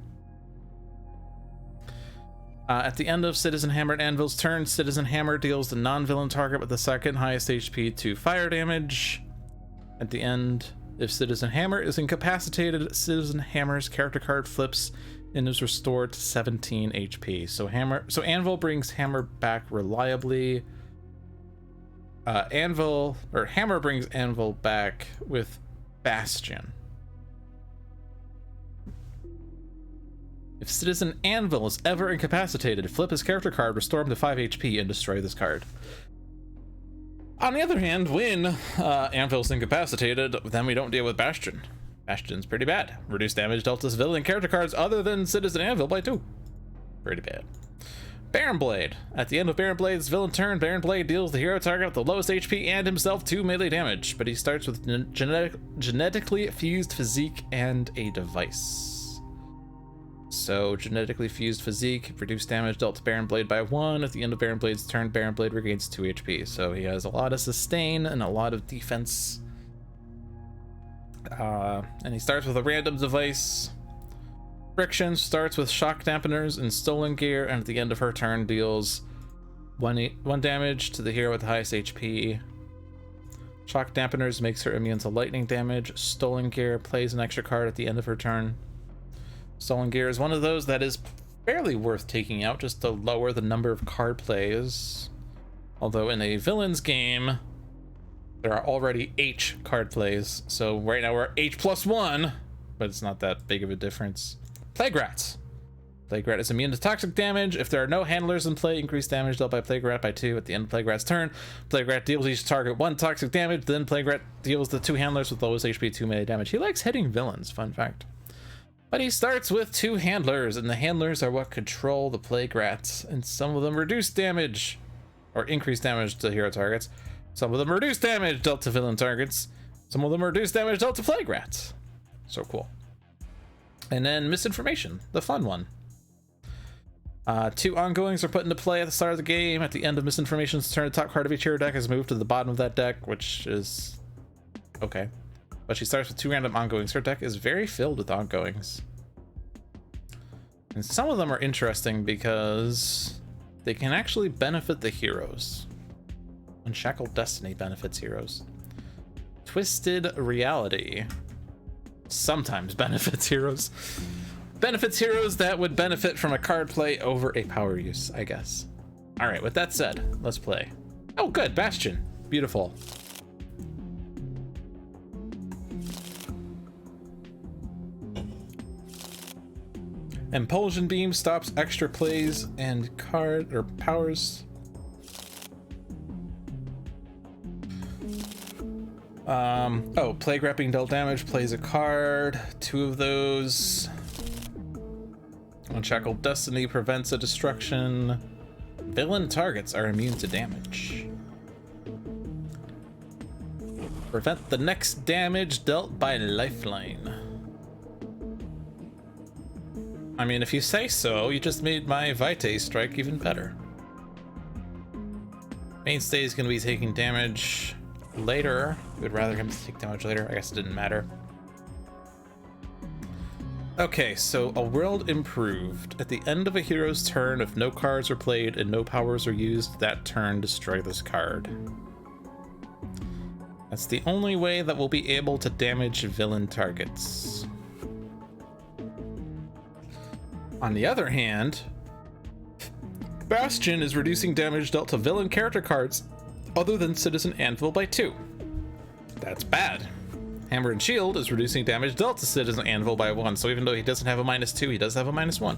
At the end of Citizen Hammer and Anvil's turn, Citizen Hammer deals the non-villain target with the second highest HP 2 fire damage. At the end, if Citizen Hammer is incapacitated, Citizen Hammer's character card flips and is restored to 17 HP. So Anvil brings Hammer back reliably. Hammer brings Anvil back with Bastion. If Citizen Anvil is ever incapacitated, flip his character card, restore him to 5 HP, and destroy this card. On the other hand, when Anvil's incapacitated, then we don't deal with Bastion. Bastion's pretty bad. Reduce damage dealt to villain character cards other than Citizen Anvil by 2. Pretty bad. Baron Blade. At the end of Baron Blade's villain turn, Baron Blade deals the hero target with the lowest HP and himself 2 melee damage, but he starts with genetically fused physique and a device. So, genetically fused physique, reduce damage dealt to Baron Blade by 1. At the end of Baron Blade's turn, Baron Blade regains 2 HP. So he has a lot of sustain and a lot of defense. And he starts with a random device. Friction starts with shock dampeners and stolen gear, and at the end of her turn deals 1 damage to the hero with the highest HP. Shock dampeners makes her immune to lightning damage. Stolen gear plays an extra card at the end of her turn. Stolen gear is one of those that is fairly worth taking out just to lower the number of card plays. Although in a villain's game, there are already H card plays. So right now we're H plus 1, but it's not that big of a difference. Plague Rats. Plague Rat is immune to toxic damage. If there are no handlers in play, increase damage dealt by Plague Rat by 2 at the end of Plague Rat's turn. Plague Rat deals each target 1 toxic damage, then Plague Rat deals the 2 handlers with lowest HP 2 melee damage. He likes hitting villains, fun fact. But he starts with 2 handlers, and the handlers are what control the Plague Rats, and some of them reduce damage, or increase damage to hero targets. Some of them reduce damage dealt to villain targets. Some of them reduce damage dealt to Plague Rats. So cool. And then Misinformation, the fun one. 2 ongoings are put into play at the start of the game. At the end of Misinformation's turn, the top card of each hero deck is moved to the bottom of that deck, which is okay. But she starts with 2 random ongoings. Her deck is very filled with ongoings. And some of them are interesting because they can actually benefit the heroes. Unshackled Destiny benefits heroes. Twisted Reality sometimes benefits heroes. Benefits heroes that would benefit from a card play over a power use, I guess. Alright, with that said, let's play. Oh good, Bastion. Beautiful. Impulsion Beam stops extra plays and card or powers. Oh, Plague Wrapping dealt damage, plays a card. 2 of those. Unshackled Destiny prevents a destruction. Villain targets are immune to damage. Prevent the next damage dealt by Lifeline. I mean, if you say so, you just made my Writhe strike even better. Mainstay is going to be taking damage later. We would rather him take damage later. I guess it didn't matter. Okay, so a world improved. At the end of a hero's turn, if no cards are played and no powers are used, that turn destroy this card. That's the only way that we'll be able to damage villain targets. On the other hand, Bastion is reducing damage dealt to villain character cards other than Citizen Anvil by 2. That's bad. Hammer and Shield is reducing damage dealt to Citizen Anvil by 1, so even though he doesn't have a -2, he does have a -1.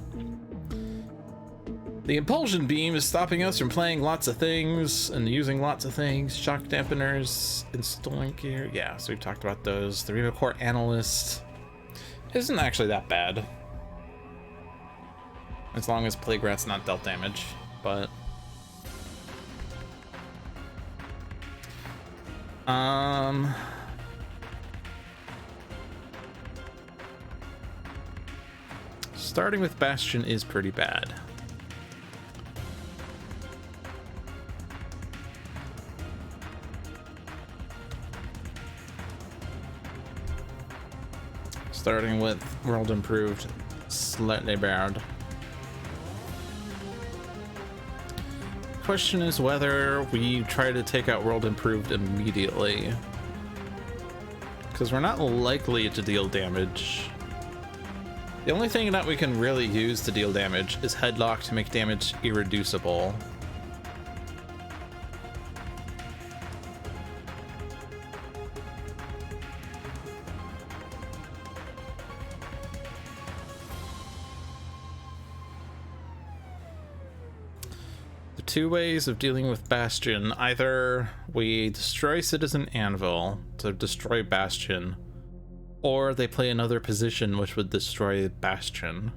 The Impulsion Beam is stopping us from playing lots of things and using lots of things. Shock Dampeners, Installing Gear. Yeah, so we've talked about those. The Remo Core Analyst isn't actually that bad, as long as Plague Rat's not dealt damage, but... starting with Bastion is pretty bad. Starting with World Improved, slightly bad. Question is whether we try to take out World Improved immediately, because we're not likely to deal damage. The only thing that we can really use to deal damage is Headlock to make damage irreducible. The 2 ways of dealing with Bastion: either we destroy Citizen Anvil to destroy Bastion, or they play another position which would destroy Bastion.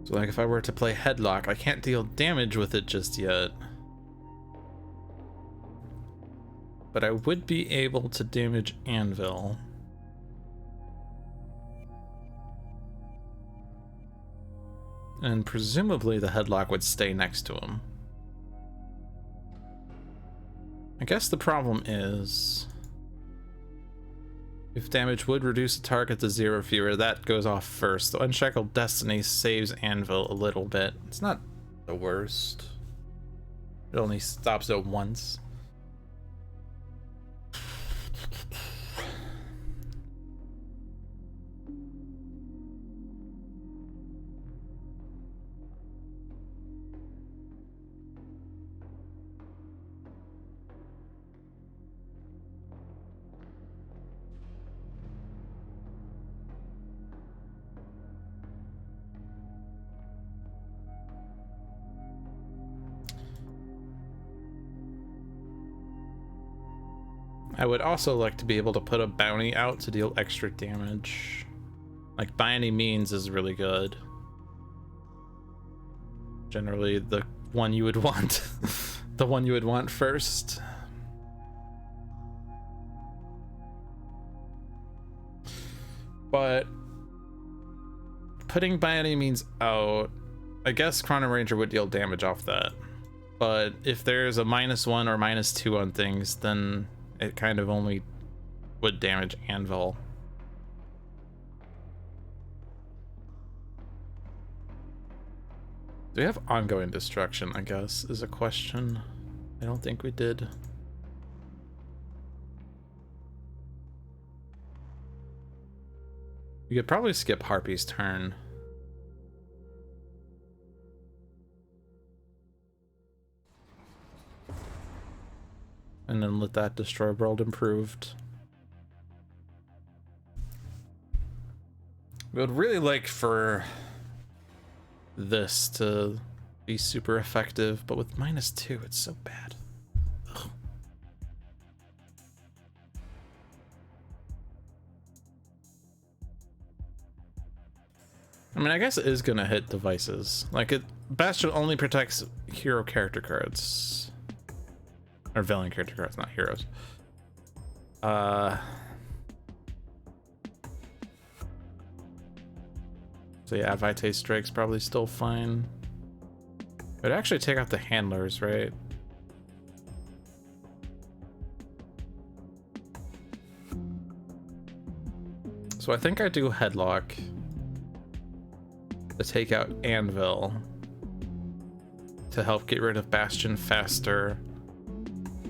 So like if I were to play Headlock, I can't deal damage with it just yet, but I would be able to damage Anvil. And presumably the Headlock would stay next to him. I guess the problem is, if damage would reduce a target to 0 or fewer, that goes off first. The Unshackled Destiny saves Anvil a little bit. It's not the worst. It only stops it once. I would also like to be able to put a bounty out to deal extra damage. Like, by any means is really good. Generally the one you would want. The one you would want first. But putting by any means out, I guess Chrono-Ranger would deal damage off that. But if there's a -1 or -2 on things, then it kind of only would damage Anvil. Do we have ongoing destruction, I guess, is a question. I don't think we did. You could probably skip Harpy's turn. And then let that destroy World Improved. We would really like for this to be super effective, but with -2, it's so bad. Ugh. I mean, I guess it is gonna hit devices. Like, Bastion only protects hero character cards. Or villain character cards, not heroes. So yeah, Vitae Strike's probably still fine. It'd actually take out the handlers, right? So I think I do Headlock to take out Anvil to help get rid of Bastion faster.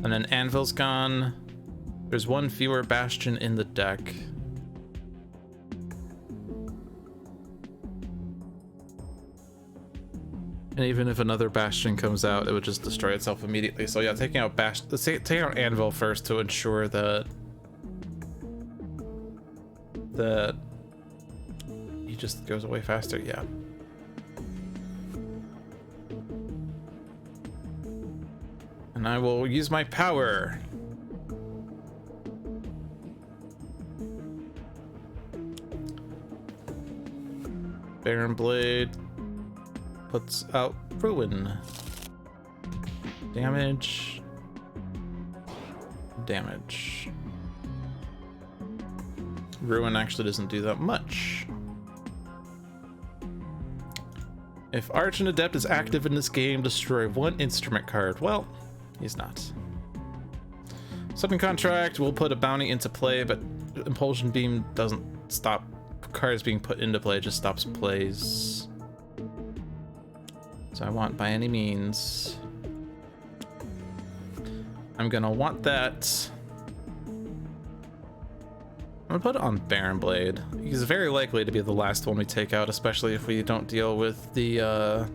And then Anvil's gone. There's one fewer Bastion in the deck. And even if another Bastion comes out, it would just destroy itself immediately. So yeah, taking out taking out Anvil first to ensure that he just goes away faster. Yeah. And I will use my power. Baron Blade puts out Ruin. Damage. Damage. Ruin actually doesn't do that much. If Arch and Adept is active in this game, destroy one instrument card. Well, he's not. Sudden Contract will put a bounty into play, but Impulsion Beam doesn't stop cards being put into play, it just stops plays. So I want by any means. I'm gonna want that. I'm gonna put it on Baron Blade. He's very likely to be the last one we take out, especially if we don't deal with the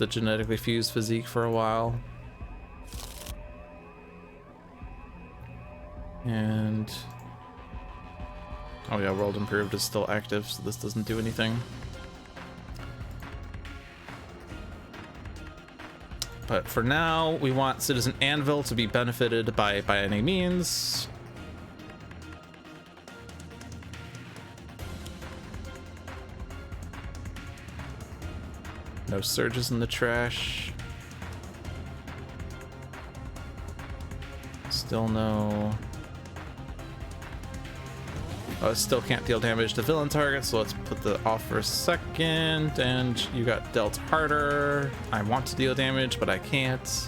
genetically fused physique for a while. And oh yeah, World Improved is still active, so this doesn't do anything. But for now, we want Citizen Anvil to be benefited by any means. No surges in the trash. Still no. Oh, it still can't deal damage to villain targets, so let's put the off for a second. And you got dealt harder. I want to deal damage, but I can't.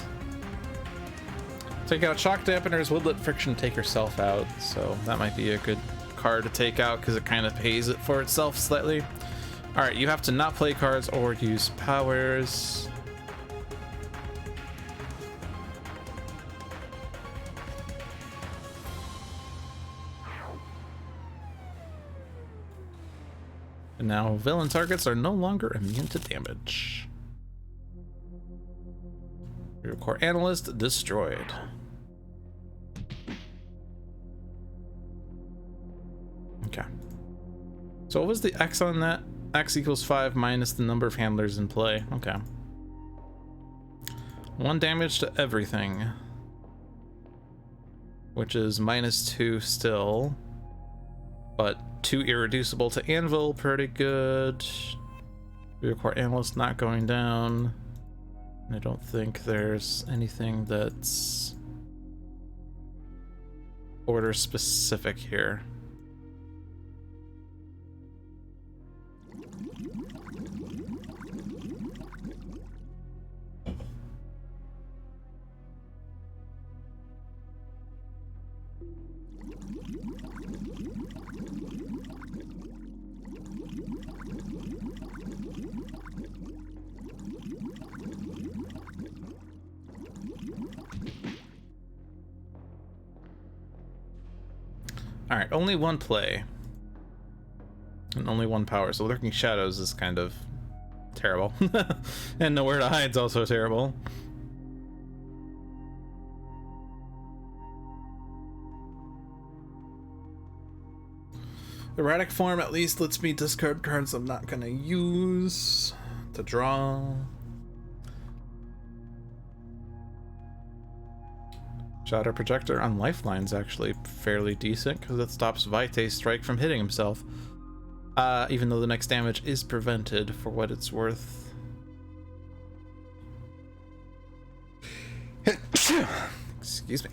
Take out Shock Dampeners would let Friction take herself out, so that might be a good card to take out because it kind of pays it for itself slightly. All right, you have to not play cards or use powers. And now villain targets are no longer immune to damage. Your core analyst destroyed. Okay. So what was the X on that? X equals 5 minus the number of handlers in play. Okay. 1 damage to everything. Which is -2 still. But 2 irreducible to Anvil, pretty good. Your core analyst not going down. I don't think there's anything that's order specific here. All right, only 1 play and only 1 power, so Lurking Shadows is kind of terrible. And Nowhere to Hide's also terrible. Erratic form at least lets me discard cards I'm not gonna use to draw. Shadow Projector on Lifeline's actually fairly decent because it stops Vitae's strike from hitting himself. Even though the next damage is prevented for what it's worth. Excuse me.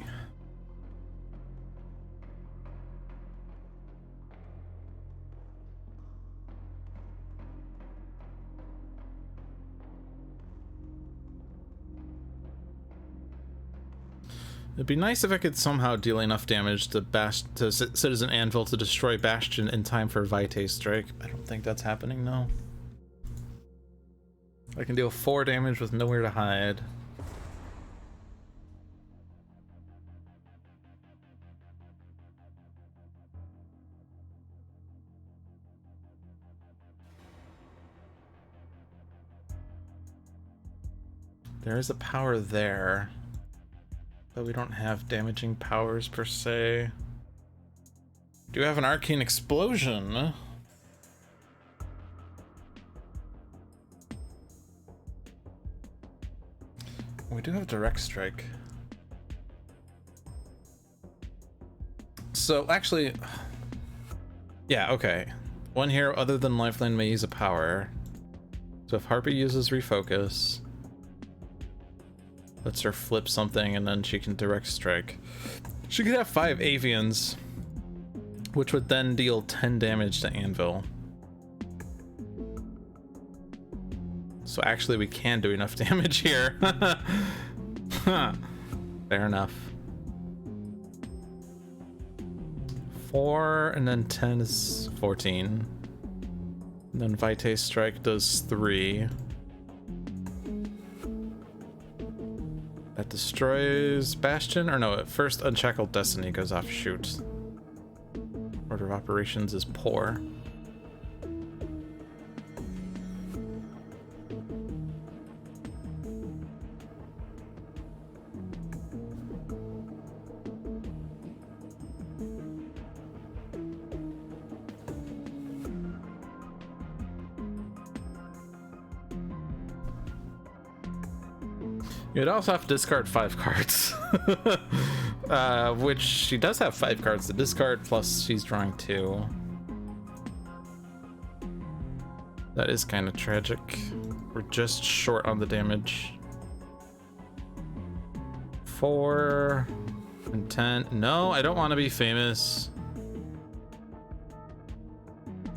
It'd be nice if I could somehow deal enough damage to Citizen Anvil to destroy Bastion in time for Vitae's strike. I don't think that's happening, no. I can deal 4 damage with nowhere to hide. There is a power there. But we don't have damaging powers per se. Do have an arcane explosion. We do have direct strike. So actually, yeah, okay. One hero other than Lifeline may use a power. So if Harpy uses refocus, lets her flip something and then she can direct strike. She could have 5 avians, which would then deal 10 damage to Anvil. So actually we can do enough damage here. Fair enough. 4 and then 10 is 14. And then Vitae's strike does 3. That destroys Bastion, or no, at first Unshackled Destiny goes off shoot. Order of operations is poor. You'd also have to discard 5 cards. Which she does have 5 cards to discard, plus she's drawing 2. That is kind of tragic. We're just short on the damage. 4 and 10. No, I don't want to be famous.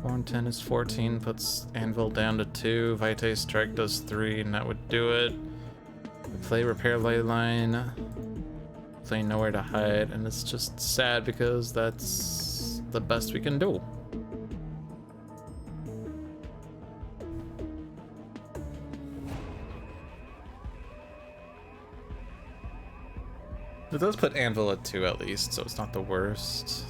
4 and 10 is 14, puts Anvil down to 2. Vitae's strike does 3, and that would do it. Play Repair Lifeline, play Nowhere to Hide, and it's just sad because that's the best we can do. It does put Anvil at 2 at least, so it's not the worst.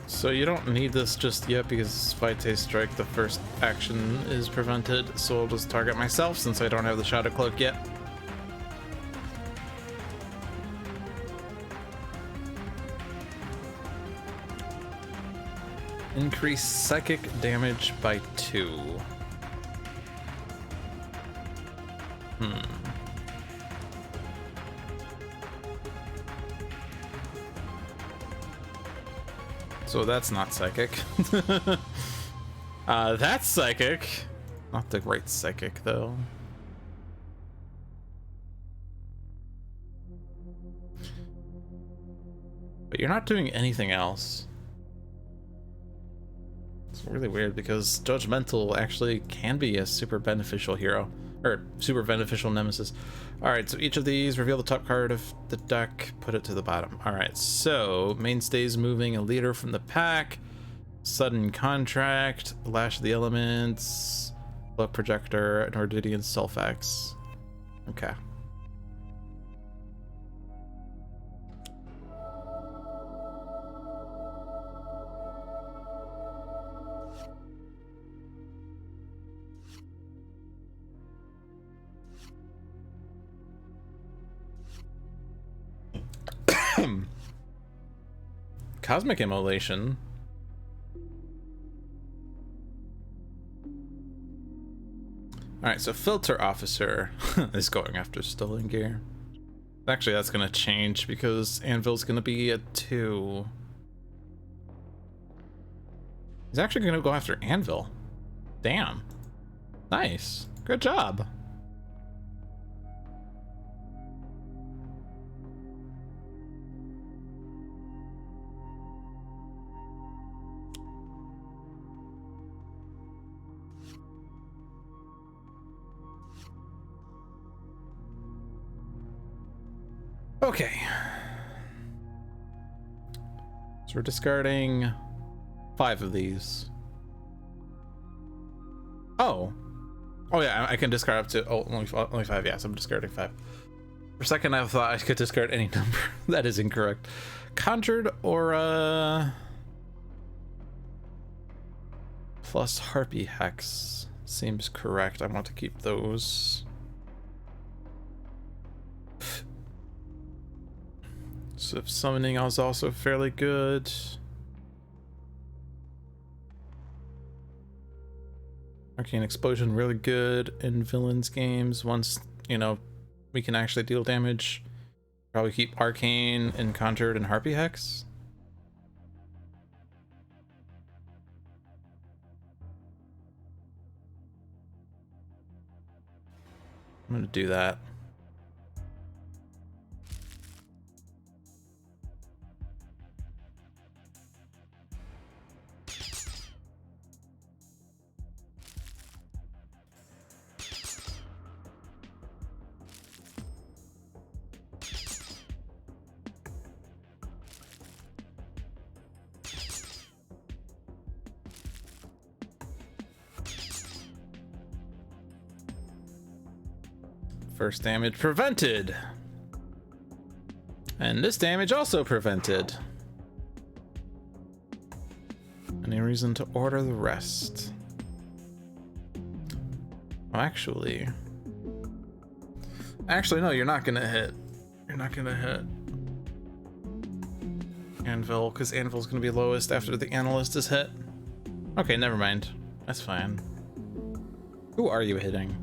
So you don't need this just yet because Vitae's strike, the first action is prevented, so I'll just target myself since I don't have the Shadow Cloak yet. Increase psychic damage by 2. So that's not psychic. That's psychic. Not the right psychic, though. But you're not doing anything else. It's really weird because Judgmental actually can be a super beneficial hero. Or super beneficial nemesis. Alright, so each of these reveal the top card of the deck, put it to the bottom. Alright, so Mainstay's moving a leader from the pack. Sudden Contract, Lash of the Elements, Look Projector, Nordidian Sulfax. Okay. Cosmic Immolation. Alright, so Filter Officer is going after stolen gear. Actually, that's going to change because Anvil's going to be at 2. He's actually going to go after Anvil. Damn. Nice. Good job. Okay. So we're discarding 5 of these. Oh. Oh yeah, I can discard up to only 5. Yes, I'm discarding 5. For a second I thought I could discard any number. That is incorrect. Conjured Aura plus Harpy Hex seems correct. I want to keep those. So summoning is also fairly good. Arcane Explosion really good in villains games. Once, you know, we can actually deal damage. Probably keep Arcane and Conjured and Harpy Hex. I'm gonna do that. First damage prevented. And this damage also prevented. Any reason to order the rest? Actually, no, you're not gonna hit. You're not gonna hit Anvil, because Anvil's gonna be lowest after the Analyst is hit. Okay, never mind. That's fine. Who are you hitting?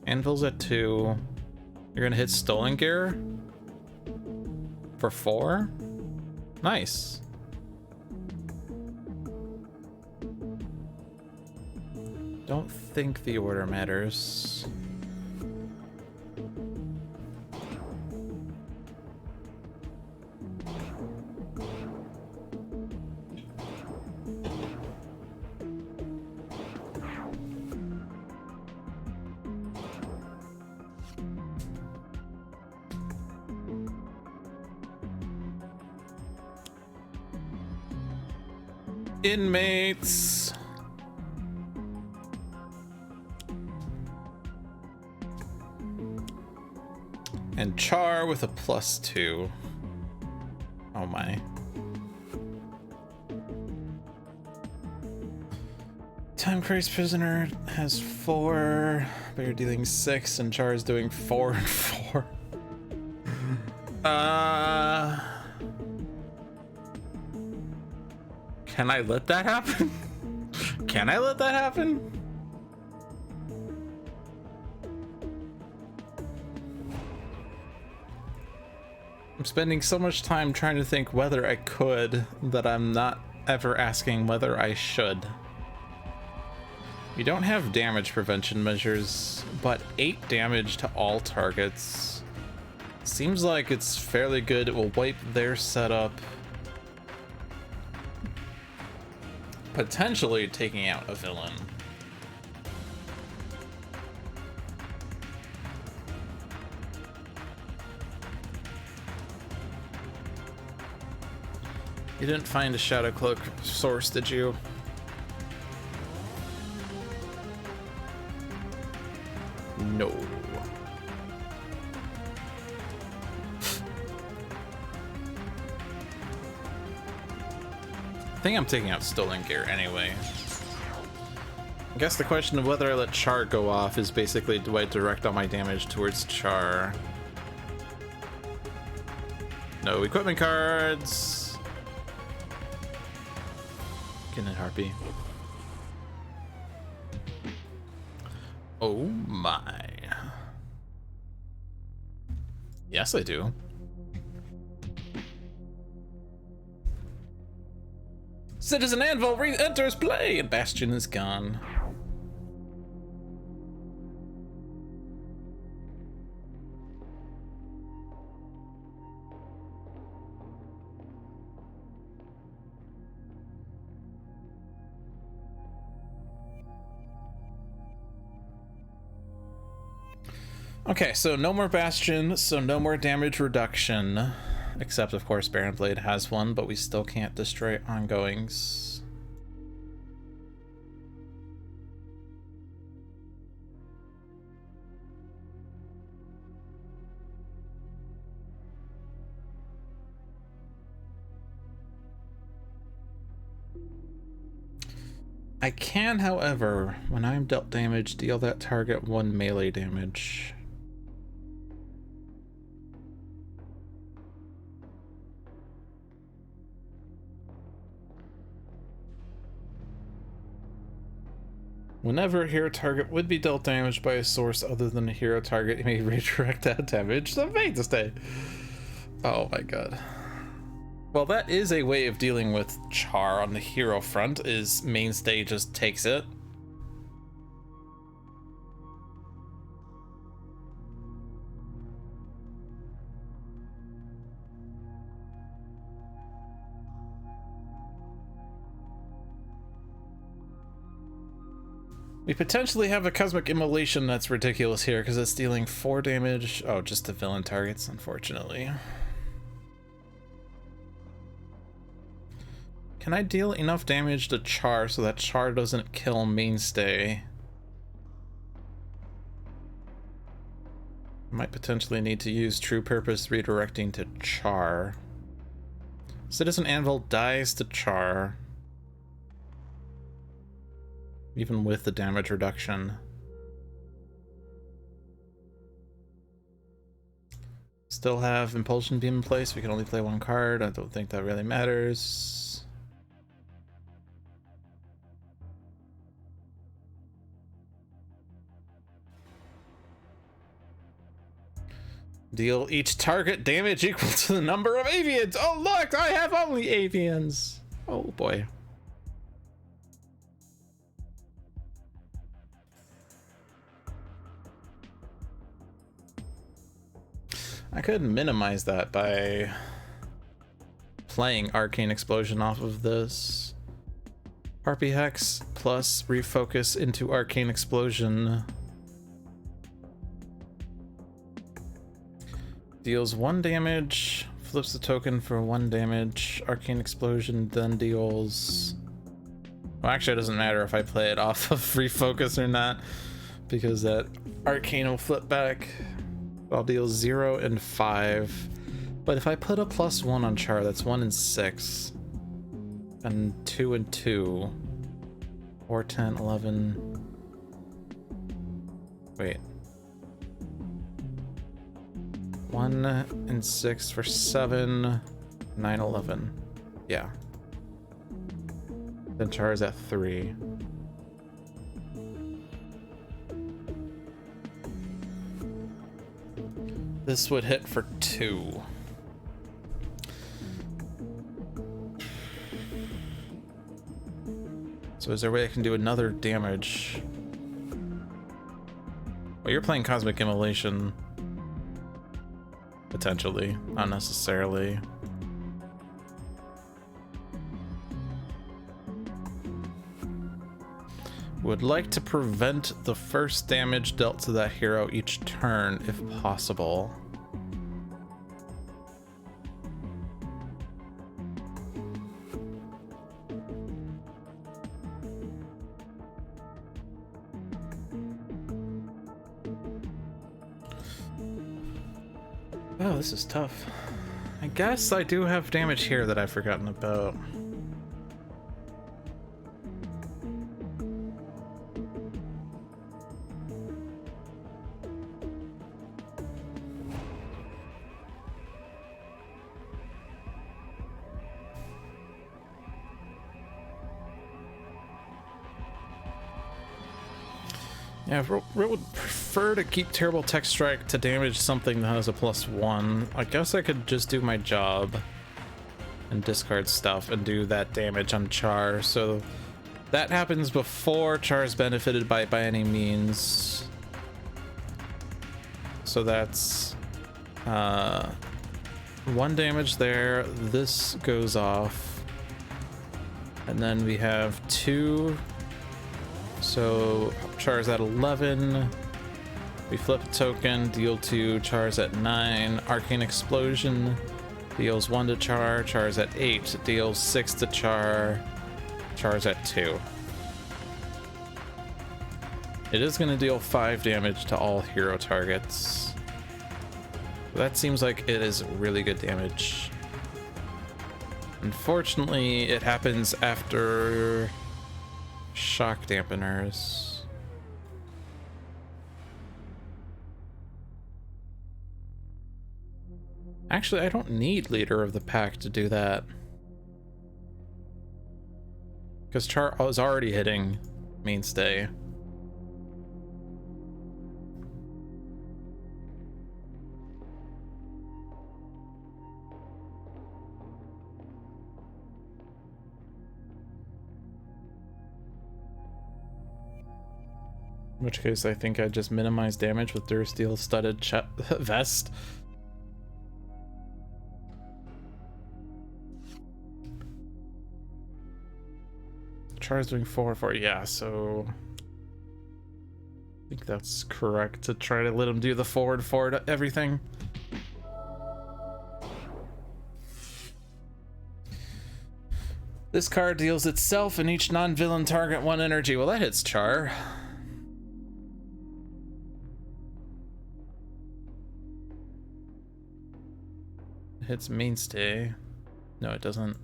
Anvil's at 2. You're gonna hit Stolen Gear for 4? Nice. Don't think the order matters. Inmates. And Char with a +2. Oh my. Time Crazed Prisoner has 4, but you're dealing 6, and Char is doing 4 and 4. Can I let that happen? Can I let that happen? I'm spending so much time trying to think whether I could that I'm not ever asking whether I should. We don't have damage prevention measures, but 8 damage to all targets. Seems like it's fairly good. It will wipe their setup. Potentially taking out a villain. You didn't find a Shadow Cloak source, did you? No. I think I'm taking out stolen gear anyway. I guess the question of whether I let Char go off is basically, do I direct all my damage towards Char? No equipment cards. Get in, Harpy. Oh my. Yes, I do. Citizen Anvil re-enters play, and Bastion is gone. Okay, so no more Bastion, so no more damage reduction. Except, of course, Baron Blade has one, but we still can't destroy ongoings. I can, however, when I'm dealt damage, deal that target 1 melee damage. Whenever a hero target would be dealt damage by a source other than a hero target, you may redirect that damage to Mainstay. Oh my god. Well, that is a way of dealing with Char on the hero front, is Mainstay just takes it. We potentially have a Cosmic Immolation that's ridiculous here because it's dealing 4 damage. Oh, just to villain targets, unfortunately. Can I deal enough damage to Char so that Char doesn't kill Mainstay? Might potentially need to use True Purpose redirecting to Char. Citizen Anvil dies to Char. Even with the damage reduction. Still have Impulsion Beam in place. We can only play 1 card. I don't think that really matters. Deal each target damage equal to the number of avians. Oh look, I have only avians. Oh boy. I could minimize that by playing Arcane Explosion off of this. Harpy Hex plus refocus into Arcane Explosion. Deals 1 damage, flips the token for 1 damage. Arcane Explosion then deals... Well, actually it doesn't matter if I play it off of refocus or not, because that Arcane will flip back. I'll deal 0 and 5. But if I put a +1 on Char, that's 1 and 6. And 2 and 2. 4, 10, 11. Wait. 1 and 6 for 7. 9, 11. Yeah. Then Char is at 3. This would hit for 2. So is there a way I can do another damage? Well, you're playing Cosmic Immolation. Potentially, not necessarily. Would like to prevent the first damage dealt to that hero each turn, if possible. Oh, this is tough. I guess I do have damage here that I've forgotten about. Yeah, Rook would prefer to keep Terrible Tech Strike to damage something that has a +1. I guess I could just do my job and discard stuff and do that damage on Char. So that happens before Char's benefited by it by any means. So that's 1 damage there. This goes off. And then we have 2. So Char's at 11. We flip a token, deal 2. Char's at 9. Arcane Explosion deals 1 to Char. Char's at 8. Deals 6 to Char. Char's at 2. It is going to deal 5 damage to all hero targets. That seems like it is really good damage. Unfortunately, it happens after shock dampeners. Actually, I don't need Leader of the Pack to do that, because Char is already hitting Mainstay. In which case, I think I just minimize damage with Dursteel studded vest. Char's doing 4/4, yeah, so I think that's correct to try to let him do the forward everything. This card deals itself and each non-villain target 1 energy. Well, that hits Char. It hits Mainstay. No, it doesn't.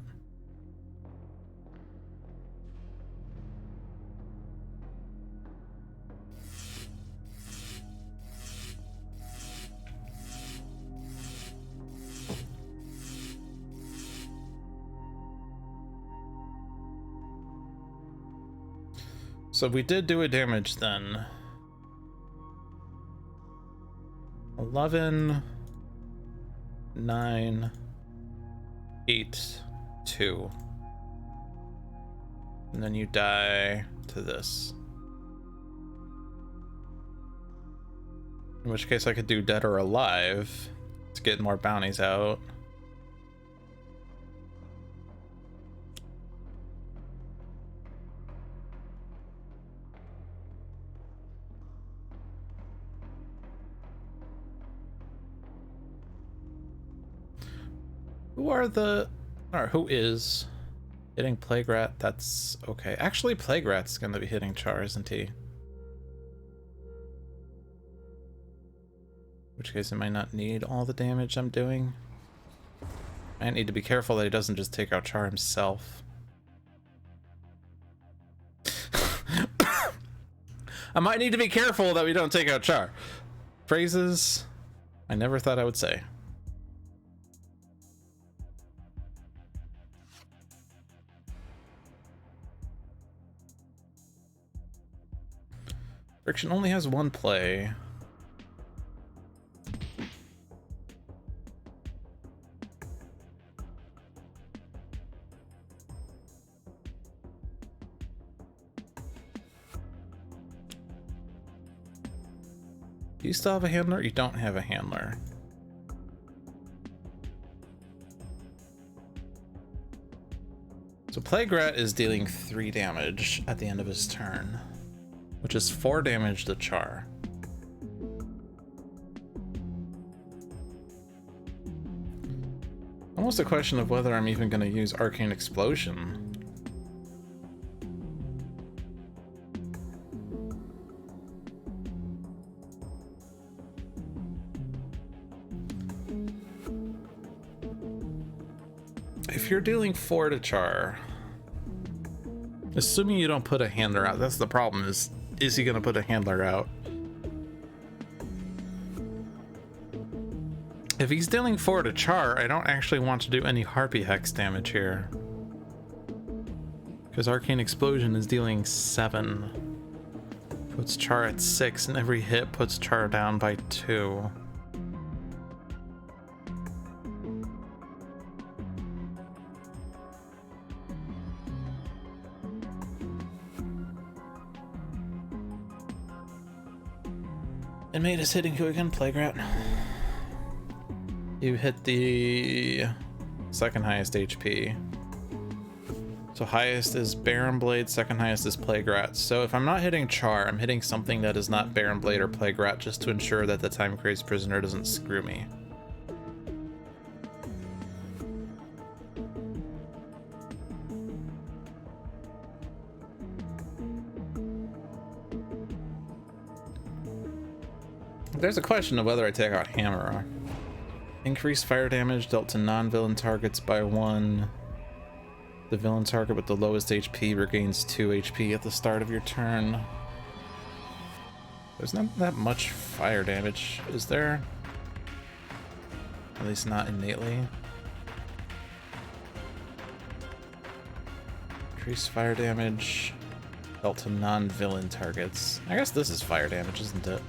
So we did do a damage then. 11, 9, 8, 2. And then you die to this. In which case I could do Dead or Alive to get more bounties out. Who is hitting Plague Rat? That's okay. Actually, Plague Rat's gonna be hitting Char, isn't he? In which case, it might not need all the damage I'm doing. I need to be careful that he doesn't just take out Char himself. I might need to be careful that we don't take out Char. Phrases I never thought I would say. Friction only has 1 play. Do you still have a handler? You don't have a handler. So Plague Rat is dealing 3 damage at the end of his turn, which is 4 damage to Char. Almost a question of whether I'm even going to use Arcane Explosion. if you're dealing 4 to Char, assuming you don't put a handler out, that's the problem, is he gonna put a handler out? If he's dealing 4 to Char, I don't actually want to do any Harpy Hex damage here. Because Arcane Explosion is dealing 7. Puts Char at 6, and every hit puts Char down by 2. Inmate is hitting you again, Plague Rat. You hit the second highest HP. So highest is Baron Blade, second highest is Plague Rat. So if I'm not hitting Char, I'm hitting something that is not Baron Blade or Plague Rat just to ensure that the Time Crazed Prisoner doesn't screw me. There's a question of whether I take out Hammer. Increased fire damage dealt to non-villain targets by 1. The villain target with the lowest HP regains 2 HP at the start of your turn. There's not that much fire damage, is there? At least not innately. Increased fire damage dealt to non-villain targets. I guess this is fire damage, isn't it?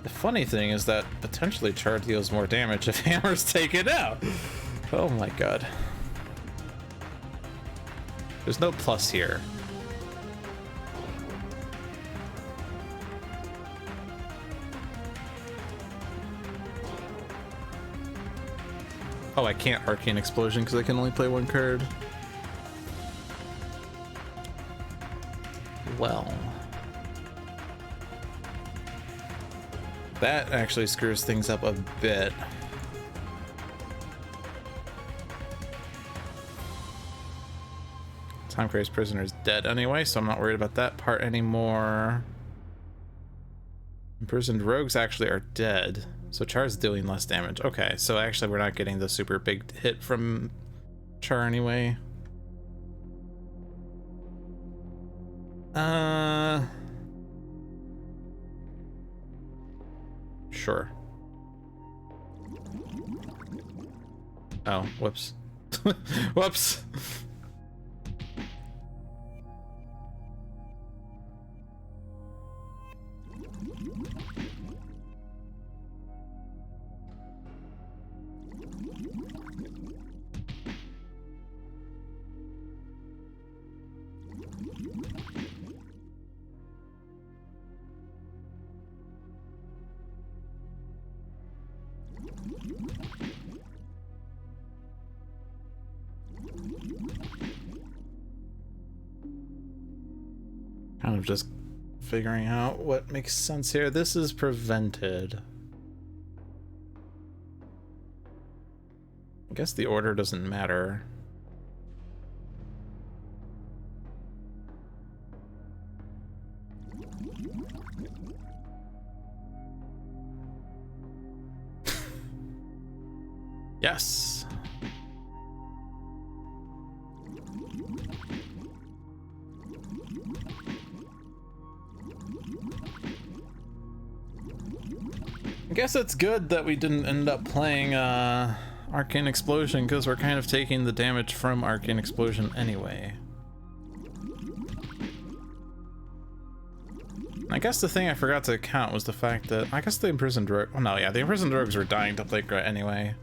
The funny thing is that potentially Char deals more damage if Hammer's taken out. Oh my god. There's no plus here. Oh, I can't Arcane Explosion because I can only play 1 card. Well. That actually screws things up a bit. Time Crazed Prisoner is dead anyway, so I'm not worried about that part anymore. Imprisoned Rogues actually are dead, so Char's dealing less damage. Okay, so actually we're not getting the super big hit from Char anyway. Sure. Oh, whoops. Whoops. Kind of just figuring out what makes sense here. This is prevented. I guess the order doesn't matter. Yes. I guess it's good that we didn't end up playing Arcane Explosion, because we're kind of taking the damage from Arcane Explosion anyway. I guess the thing I forgot to count was the fact that I guess the Imprisoned Rogue. Oh no, yeah, the Imprisoned Rogues were dying to play Gret anyway.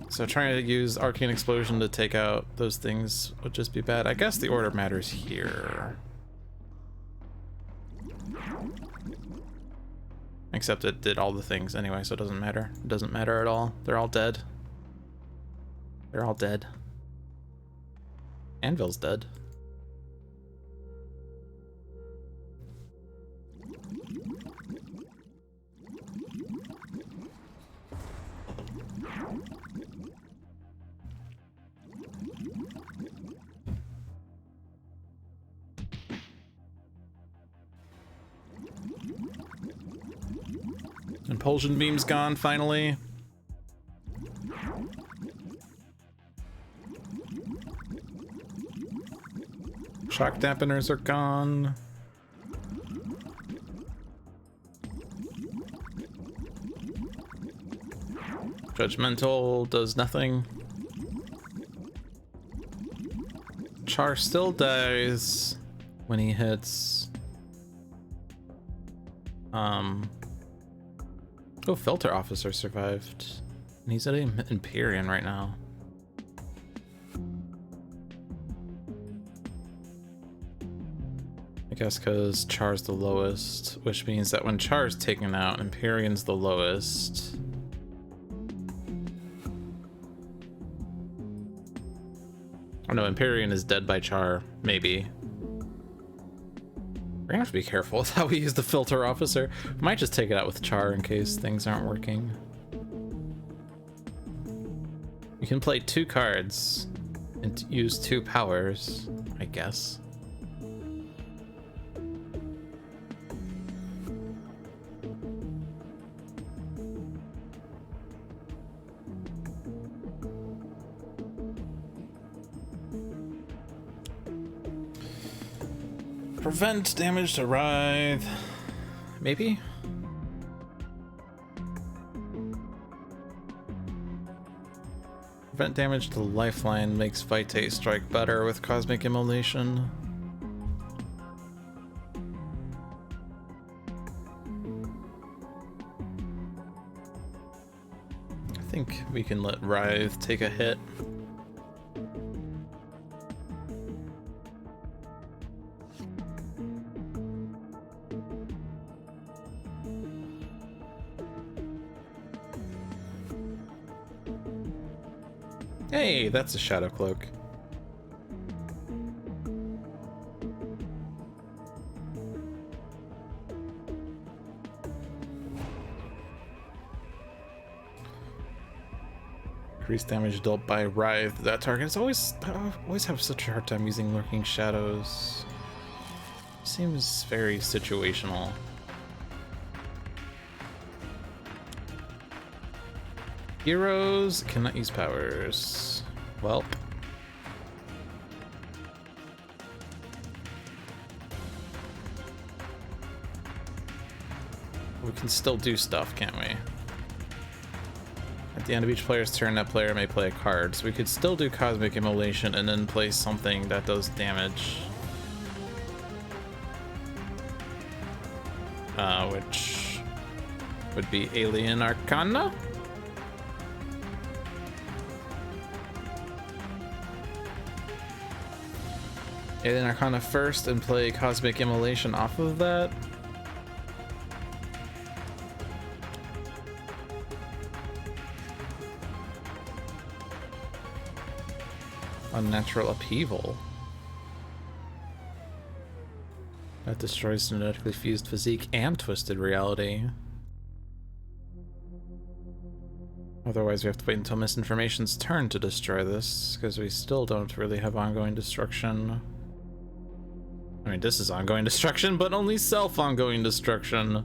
So trying to use Arcane Explosion to take out those things would just be bad. I guess the order matters here. Except it did all the things anyway, so it doesn't matter. It doesn't matter at all. They're all dead. They're all dead. Anvil's dead. Impulsion Beam's gone finally. Shock dampeners are gone. Judgmental does nothing. Char still dies when he hits. Oh, Filter Officer survived. And he's at Empyrean right now. I guess because Char's the lowest, which means that when Char's taken out, Empyrean's the lowest. Oh no, Empyrean is dead by Char, maybe. We're gonna have to be careful with how we use the Filter Officer. We might just take it out with Char in case things aren't working. You can play 2 cards and use 2 powers, I guess. Prevent damage to Writhe. Maybe? Prevent damage to Lifeline makes Vitae strike better with Cosmic Immolation. I think we can let Writhe take a hit. Hey, that's a Shadow Cloak. Increase damage dealt by Writhe. That target is always have such a hard time using Lurking Shadows. Seems very situational. Heroes cannot use powers. Well. We can still do stuff, can't we? At the end of each player's turn, that player may play a card. So we could still do Cosmic Immolation and then play something that does damage. Which would be Alien Arcana? Alien Arcana first and play Cosmic Immolation off of that. Unnatural Upheaval. That destroys genetically fused physique and twisted reality. Otherwise we have to wait until Misinformation's turn to destroy this, because we still don't really have ongoing destruction. I mean, this is ongoing destruction, but only self-ongoing destruction.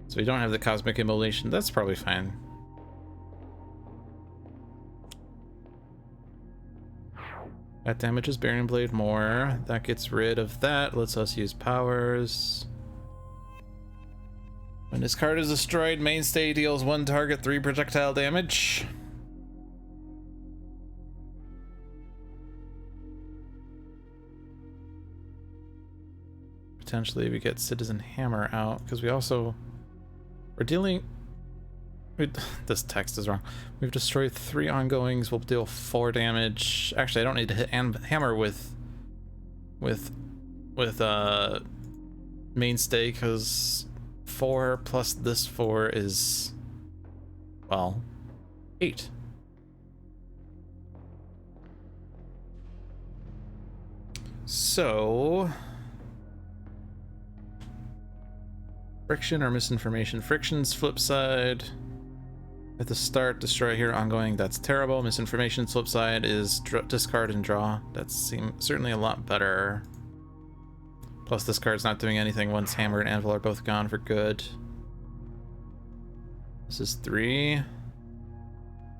So we don't have the Cosmic Immolation. That's probably fine. That damages Baryon Blade more. That gets rid of that. Lets us use powers. When this card is destroyed, Mainstay deals 1 target 3 projectile damage. Potentially we get Citizen Hammer out, because we're dealing... this text is wrong. We've destroyed 3 ongoings, we'll deal 4 damage. Actually, I don't need to hit Hammer with Mainstay, because 4 plus this 4 is, well, 8. So... Friction or Misinformation? Friction's flip side. At the start, destroy here, ongoing, that's terrible. Misinformation's flip side is discard and draw. That seems certainly a lot better. Plus this card's not doing anything once Hammer and Anvil are both gone for good. This is 3.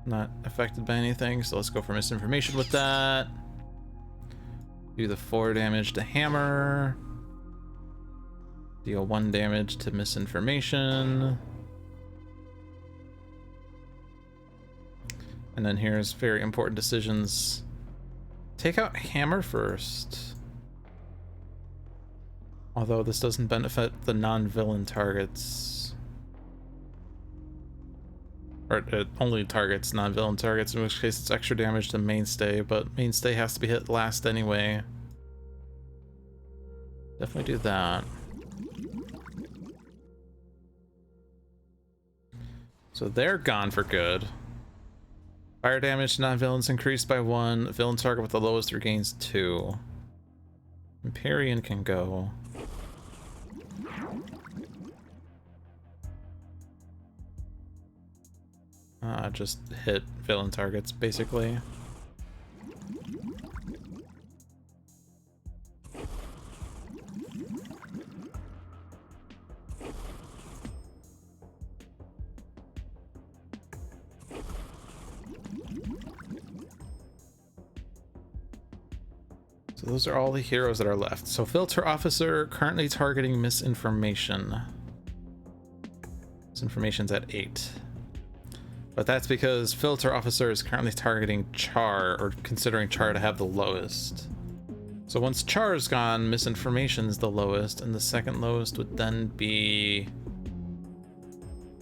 Not affected by anything, so let's go for Misinformation with that. Do the 4 damage to Hammer. Deal 1 damage to Misinformation. And then here's very important decisions. Take out Hammer first. Although this doesn't benefit the non-villain targets. Or it only targets non-villain targets, in which case it's extra damage to Mainstay, but Mainstay has to be hit last anyway. Definitely do that. So they're gone for good. Fire damage to non-villains increased by 1. Villain target with the lowest regains 2. Empyrean can go. Just hit villain targets, basically. So those are all the heroes that are left. So Filter Officer currently targeting Misinformation. Misinformation's at 8. But that's because Filter Officer is currently targeting Char, or considering Char to have the lowest. So once Char is gone, Misinformation's the lowest, and the second lowest would then be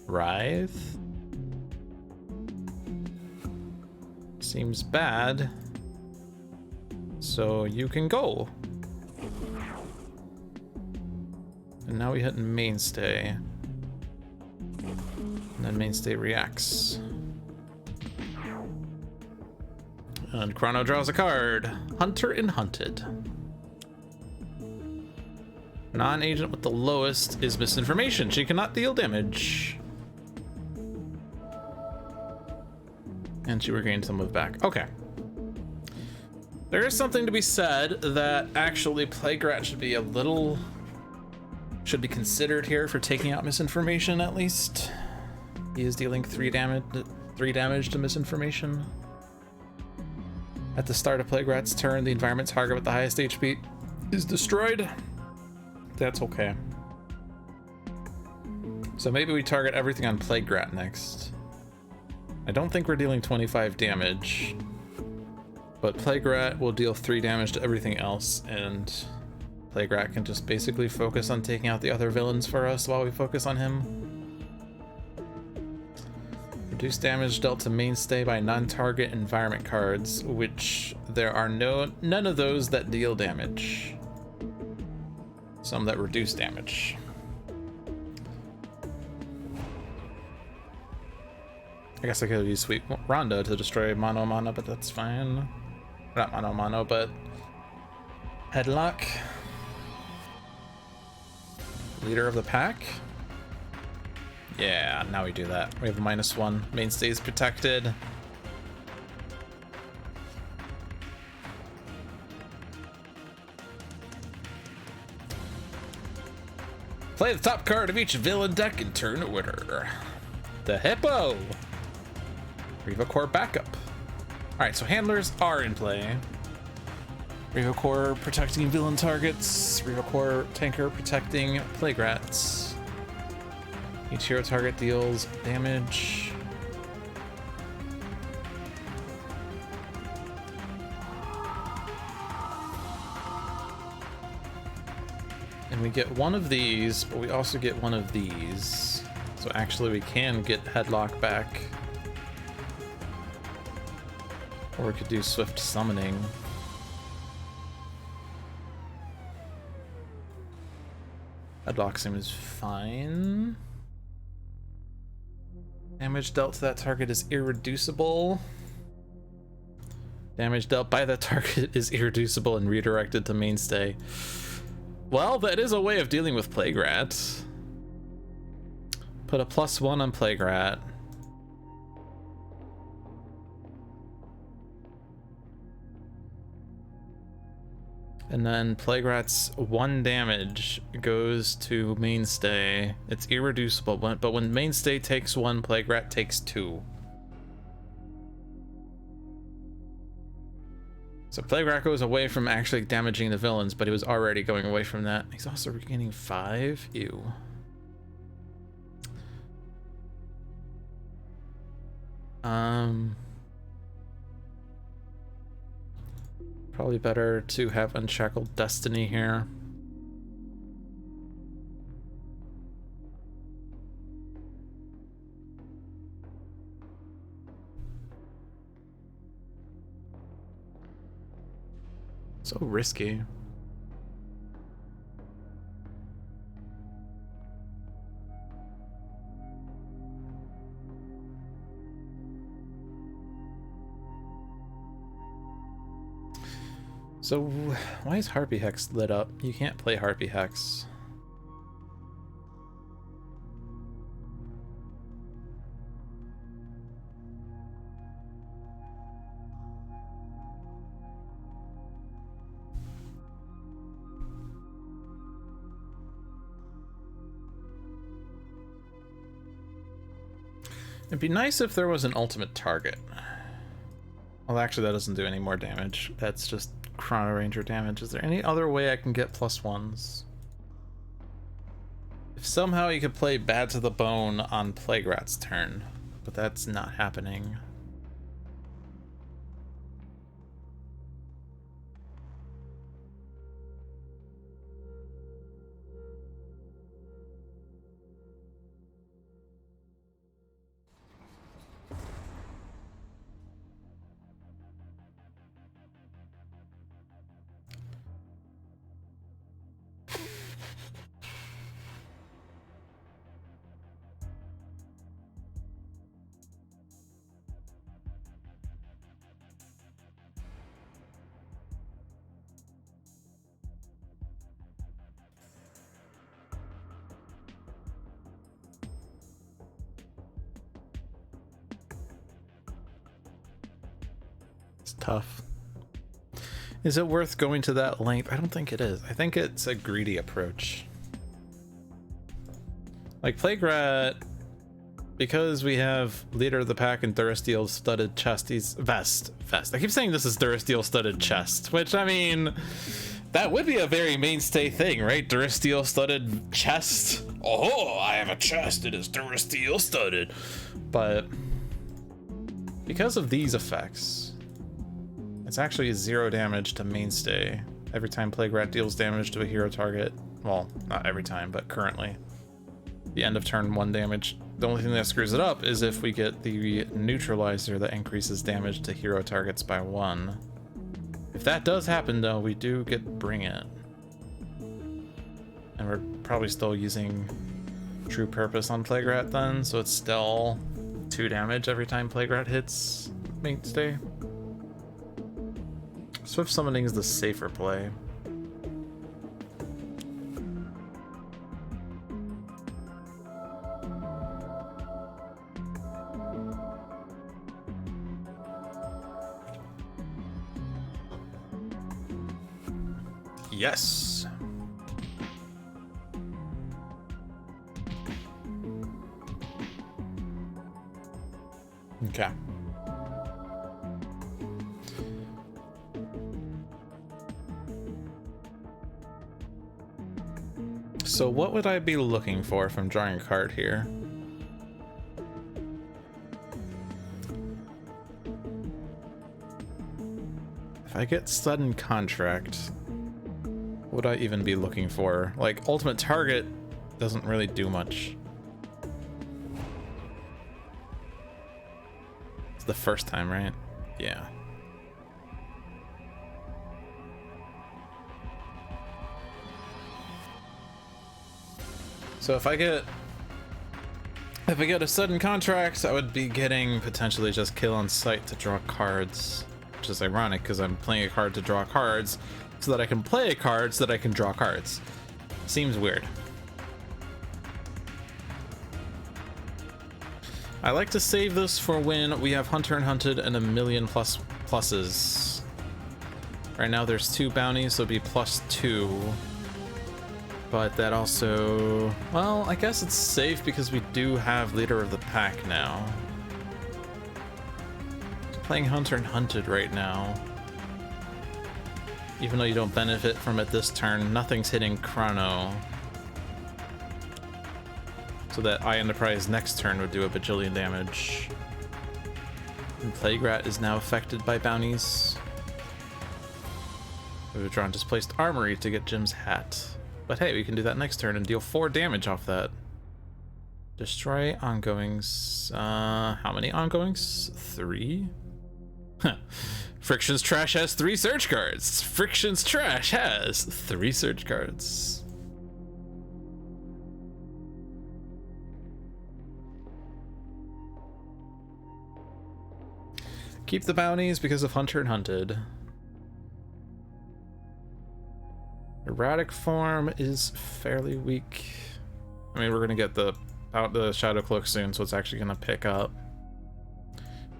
Writhe. Seems bad. So you can go. And now we hit Mainstay. And then Mainstay reacts. And Chrono draws a card. Hunter and Hunted. Non-agent with the lowest is Misinformation. She cannot deal damage. And she regains some move back. Okay. There is something to be said that actually Plague-Rat should be considered here for taking out Misinformation at least. He is dealing 3 damage to Misinformation. At the start of Plague-Rat's turn, the environment target with the highest HP is destroyed. That's okay. So maybe we target everything on Plague-Rat next. I don't think we're dealing 25 damage, but Plague-Rat will deal 3 damage to everything else, and Plague-Rat can just basically focus on taking out the other villains for us while we focus on him. Reduce damage dealt to Mainstay by non-target environment cards, which there are none of those that deal damage. Some that reduce damage. I guess I could use Sweet Rhonda to destroy Mono Mono, but that's fine. Not Mono Mono, but Headlock. Leader of the pack. Yeah, now we do that. We have a -1. Mainstay is protected. Play the top card of each villain deck in turn order. The Hippo. Riva Core backup. Alright, so handlers are in play. Riva Core protecting villain targets. Riva Core tanker protecting Plague-Rats. Each hero target deals damage. And we get one of these, but we also get one of these. So actually we can get Headlock back. Or we could do Swift Summoning. Headlock seems fine. Damage dealt to that target is irreducible. Damage dealt by that target is irreducible and redirected to Mainstay. Well, that is a way of dealing with Plague-Rat. Put a +1 on Plague-Rat. And then Plague-Rat's 1 damage goes to Mainstay. It's irreducible, but when Mainstay takes 1, Plague-Rat takes 2. So Plague Rat goes away from actually damaging the villains, but he was already going away from that. He's also regaining 5. Ew. Probably better to have Unshackled Destiny here. So risky. So why is Harpy Hex lit up? You can't play Harpy Hex. It'd be nice if there was an ultimate target. Well, actually, that doesn't do any more damage. That's just Chrono-Ranger damage. Is there any other way I can get +1s? If somehow you could play Bad to the Bone on Plague Rat's turn, but that's not happening. Tough. Is it worth going to that length? I don't think it is. I think it's a greedy approach. Like Plague Rat, because we have Leader of the Pack and Durasteel studded chest, he's vest. I keep saying this is Durasteel studded chest, which I mean, that would be a very mainstay thing, right? Durasteel studded chest. Oh, I have a chest. It is Durasteel studded. But because of these effects, it's actually 0 damage to Mainstay every time Plague Rat deals damage to a hero target. Well, not every time, but currently. The end of turn 1 damage. The only thing that screws it up is if we get the neutralizer that increases damage to hero targets by 1. If that does happen, though, we do get Bring It. And we're probably still using True Purpose on Plague Rat then, so it's still 2 damage every time Plague Rat hits Mainstay. Swift summoning is the safer play. Yes. Okay. So what would I be looking for from drawing a card here? If I get Sudden Contract, what would I even be looking for? Like, Ultimate Target doesn't really do much. It's the first time, right? Yeah. So if I get a Sudden Contract, I would be getting potentially just Kill on Sight to draw cards, which is ironic because I'm playing a card to draw cards so that I can play a card so that I can draw cards. Seems weird. I like to save this for when we have Hunter and Hunted and a million pluses. Right now there's 2 bounties, so it'd be +2. But that also, well, I guess it's safe because we do have Leader of the Pack now. Playing Hunter and Hunted right now. Even though you don't benefit from it this turn, nothing's hitting Chrono. So that Enterprise next turn would do a bajillion damage. And Plague Rat is now affected by bounties. We've drawn Displaced Armory to get Jim's hat. But hey, we can do that next turn and deal 4 damage off that. Destroy ongoings. How many ongoings? 3? Friction's Trash has 3 search cards. Friction's Trash has 3 search cards. Keep the bounties because of Hunter and Hunted. Erratic form is fairly weak. I mean, we're gonna get the Shadow Cloak soon, so it's actually gonna pick up.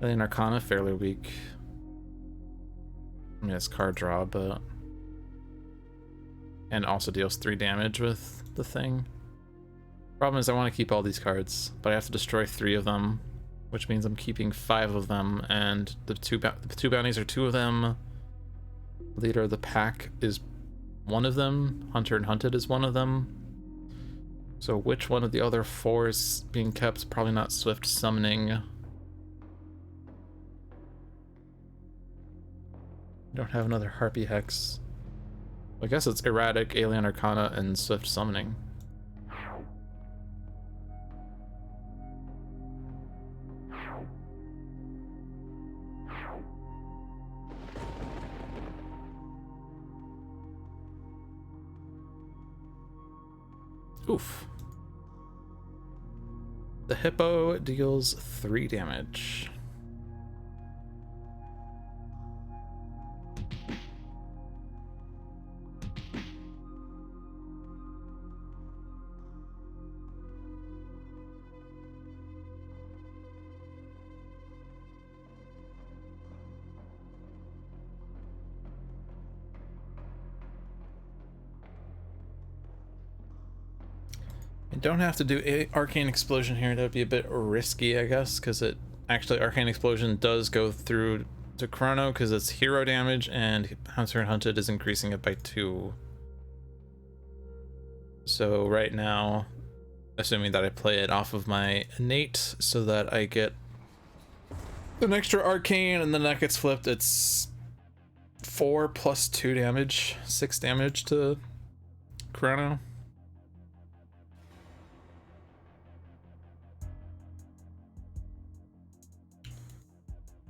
Alien Arcana fairly weak. I mean, it's card draw, but and also deals 3 damage with the thing. Problem is, I want to keep all these cards, but I have to destroy 3 of them, which means I'm keeping 5 of them, and the two bounties are 2 of them. Leader of the Pack is 1 of them. Hunter and Hunted is 1 of them. So which one of the other 4 is being kept? Probably not Swift Summoning. Don't have another Harpy Hex. I guess it's Erratic, Alien Arcana, and Swift Summoning. Oof. The Hippo deals 3 damage. I don't have to do Arcane Explosion here. That would be a bit risky, I guess, because it actually Arcane Explosion does go through to Chrono because it's hero damage, and Hunter and Hunted is increasing it by 2. So right now, assuming that I play it off of my innate so that I get an extra Arcane, and then that gets flipped, it's 4 plus 2 damage, 6 damage to Chrono.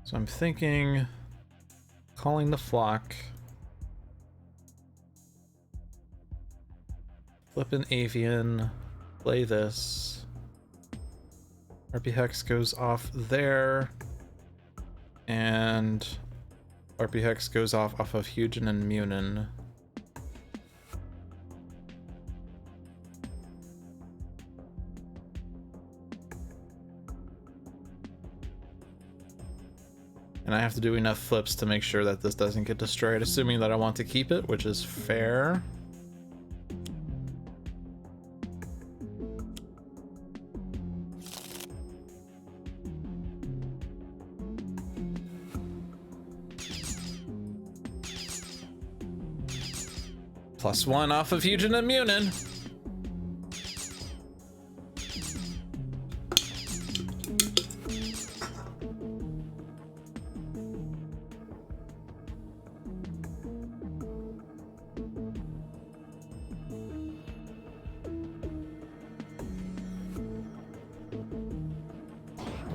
So I'm thinking calling the flock, flip an Avian, play this. RP Hex goes off there, and RP Hex goes off of Hugin and Munin. And I have to do enough flips to make sure that this doesn't get destroyed, assuming that I want to keep it, which is fair. +1 off of Hugin and Munin.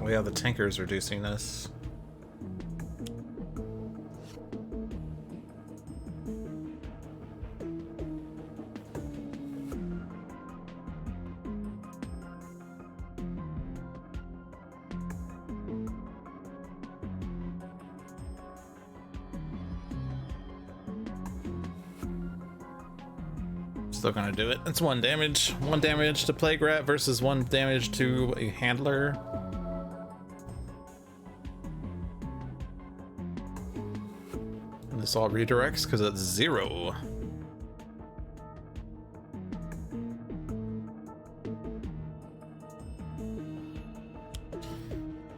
Oh yeah, the tanker's reducing this. Still gonna do it. It's 1 damage. 1 damage to Plague Rat versus 1 damage to a handler. And this all redirects because it's 0.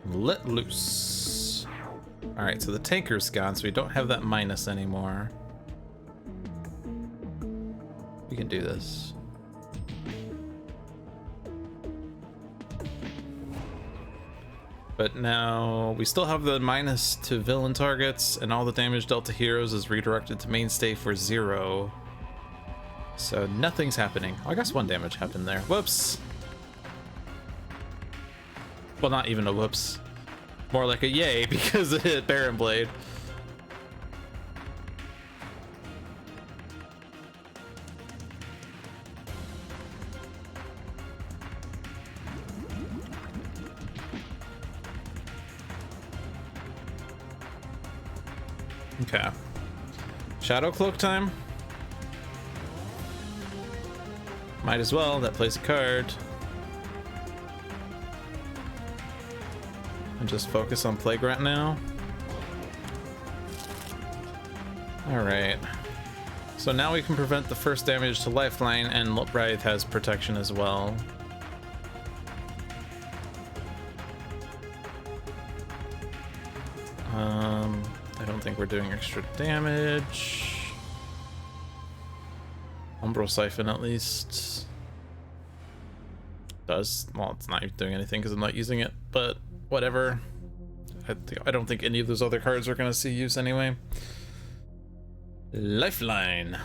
Let loose. Alright, so the tanker's gone, so we don't have that minus anymore. We can do this. But now we still have the minus to villain targets, and all the damage dealt to heroes is redirected to Mainstay for 0. So nothing's happening. I guess 1 damage happened there. Whoops. Well, not even a whoops. More like a yay, because it hit Baron Blade. Okay. Shadow Cloak time. Might as well. That plays a card. And just focus on Plague Rat now. Alright. So now we can prevent the first damage to Lifeline, and Writhe has protection as well. I don't think we're doing extra damage. Umbral Siphon at least does. Well, it's not doing anything because I'm not using it, but whatever. I don't think any of those other cards are going to see use anyway. Lifeline.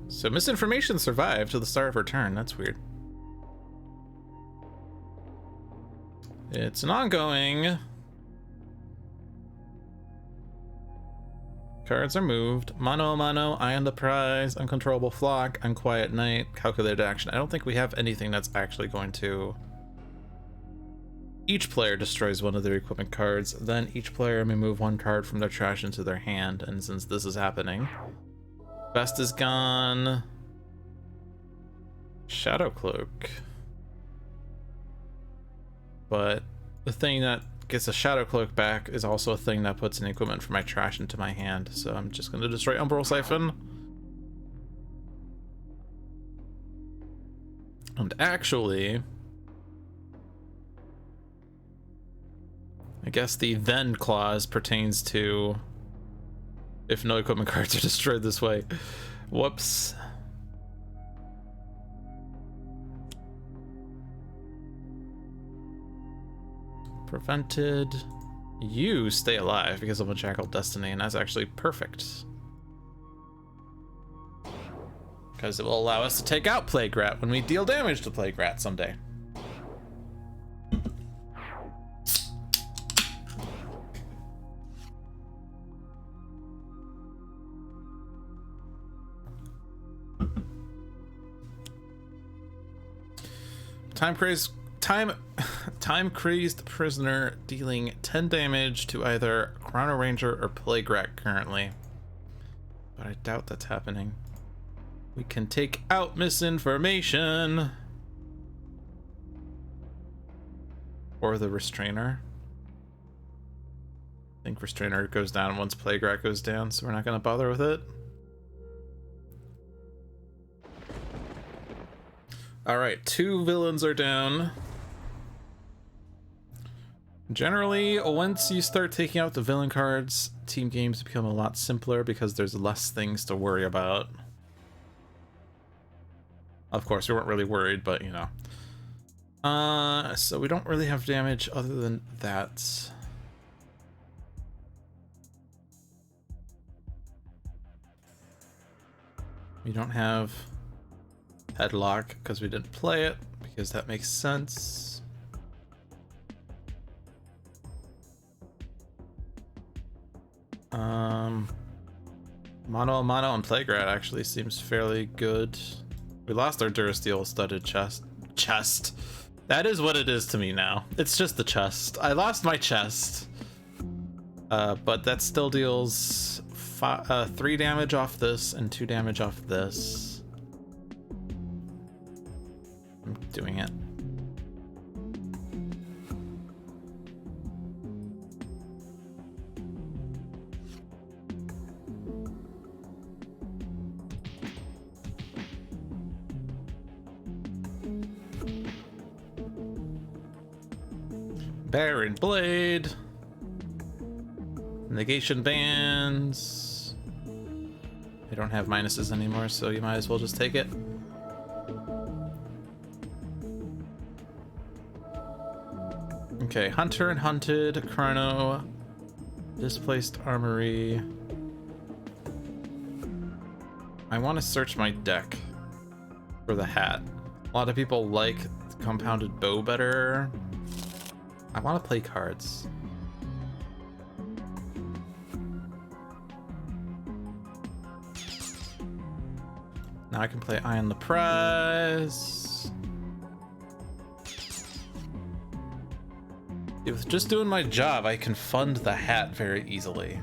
So Misinformation survived to the start of her turn. That's weird. It's an ongoing. Cards are moved. Mono Mono, Eye on the Prize, Uncontrollable Flock, Unquiet Night, Calculated Action. I don't think we have anything that's actually going to... Each player destroys one of their equipment cards, then each player may move 1 card from their trash into their hand, and since this is happening... Best is gone. Shadow Cloak. But the thing that gets a Shadow Cloak back is also a thing that puts an equipment for my trash into my hand, so I'm just going to destroy Umbral Siphon. And actually, I guess the then clause pertains to if no equipment cards are destroyed this way. Whoops. Prevented. You stay alive because of Unshackled Destiny, and that's actually perfect. Because it will allow us to take out Plague Rat when we deal damage to Plague Rat someday. Time-crazed prisoner dealing 10 damage to either Chrono-Ranger or Plague Rat currently. But I doubt that's happening. We can take out Misinformation. Or the Restrainer. I think Restrainer goes down once Plague Rat goes down, so we're not going to bother with it. Alright, 2 villains are down. Generally, once you start taking out the villain cards, team games become a lot simpler because there's less things to worry about. Of course, we weren't really worried, but you know. So we don't really have damage other than that. We don't have Headlock because we didn't play it, because that makes sense. Mono and Plague Rat actually seems fairly good. We lost our Durasteel studded chest. That is what it is to me now. It's just the chest. I lost my chest. But that still deals 3 damage off this and 2 damage off this. I'm doing it. Baron Blade. Negation bands. They don't have minuses anymore, so you might as well just take it. Okay, Hunter and Hunted, Chrono, Displaced Armory. I want to search my deck for the hat. A lot of people like Compounded Bow better. I want to play cards. Now I can play Eye on the Prize. With just doing my job, I can fund the hat very easily.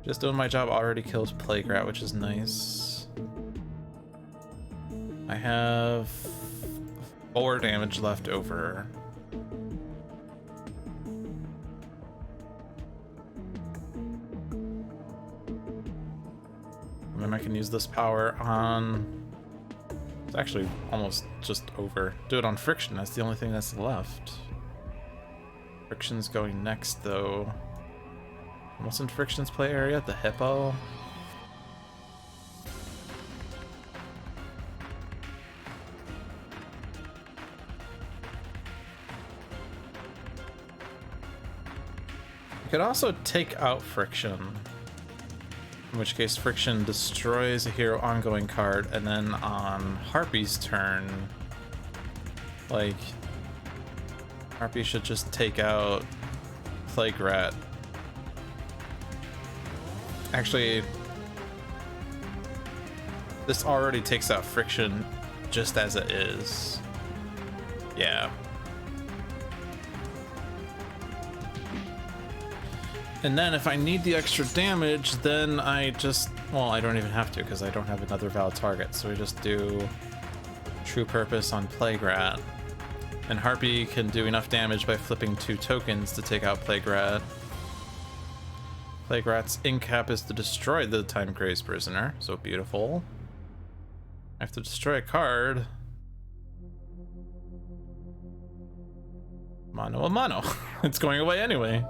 Just doing my job already kills Plague Rat, which is nice. I have 4 damage left over. And then I can use this power on... It's actually almost just over. Do it on Friction, that's the only thing that's left. Friction's going next, though. What's in Friction's play area? The Hippo? You could also take out Friction. In which case Friction destroys a hero ongoing card, and then on Harpy's turn, like, Harpy should just take out Plague Rat. Actually, this already takes out Friction just as it is. Yeah. And then if I need the extra damage, then I just, well, I don't even have to because I don't have another valid target. So we just do True Purpose on Plague Rat. And Harpy can do enough damage by flipping 2 tokens to take out Plague Rat. Plague Rat's incap is to destroy the Time Crazed Prisoner, so beautiful. I have to destroy a card. Mano a mano. It's going away anyway.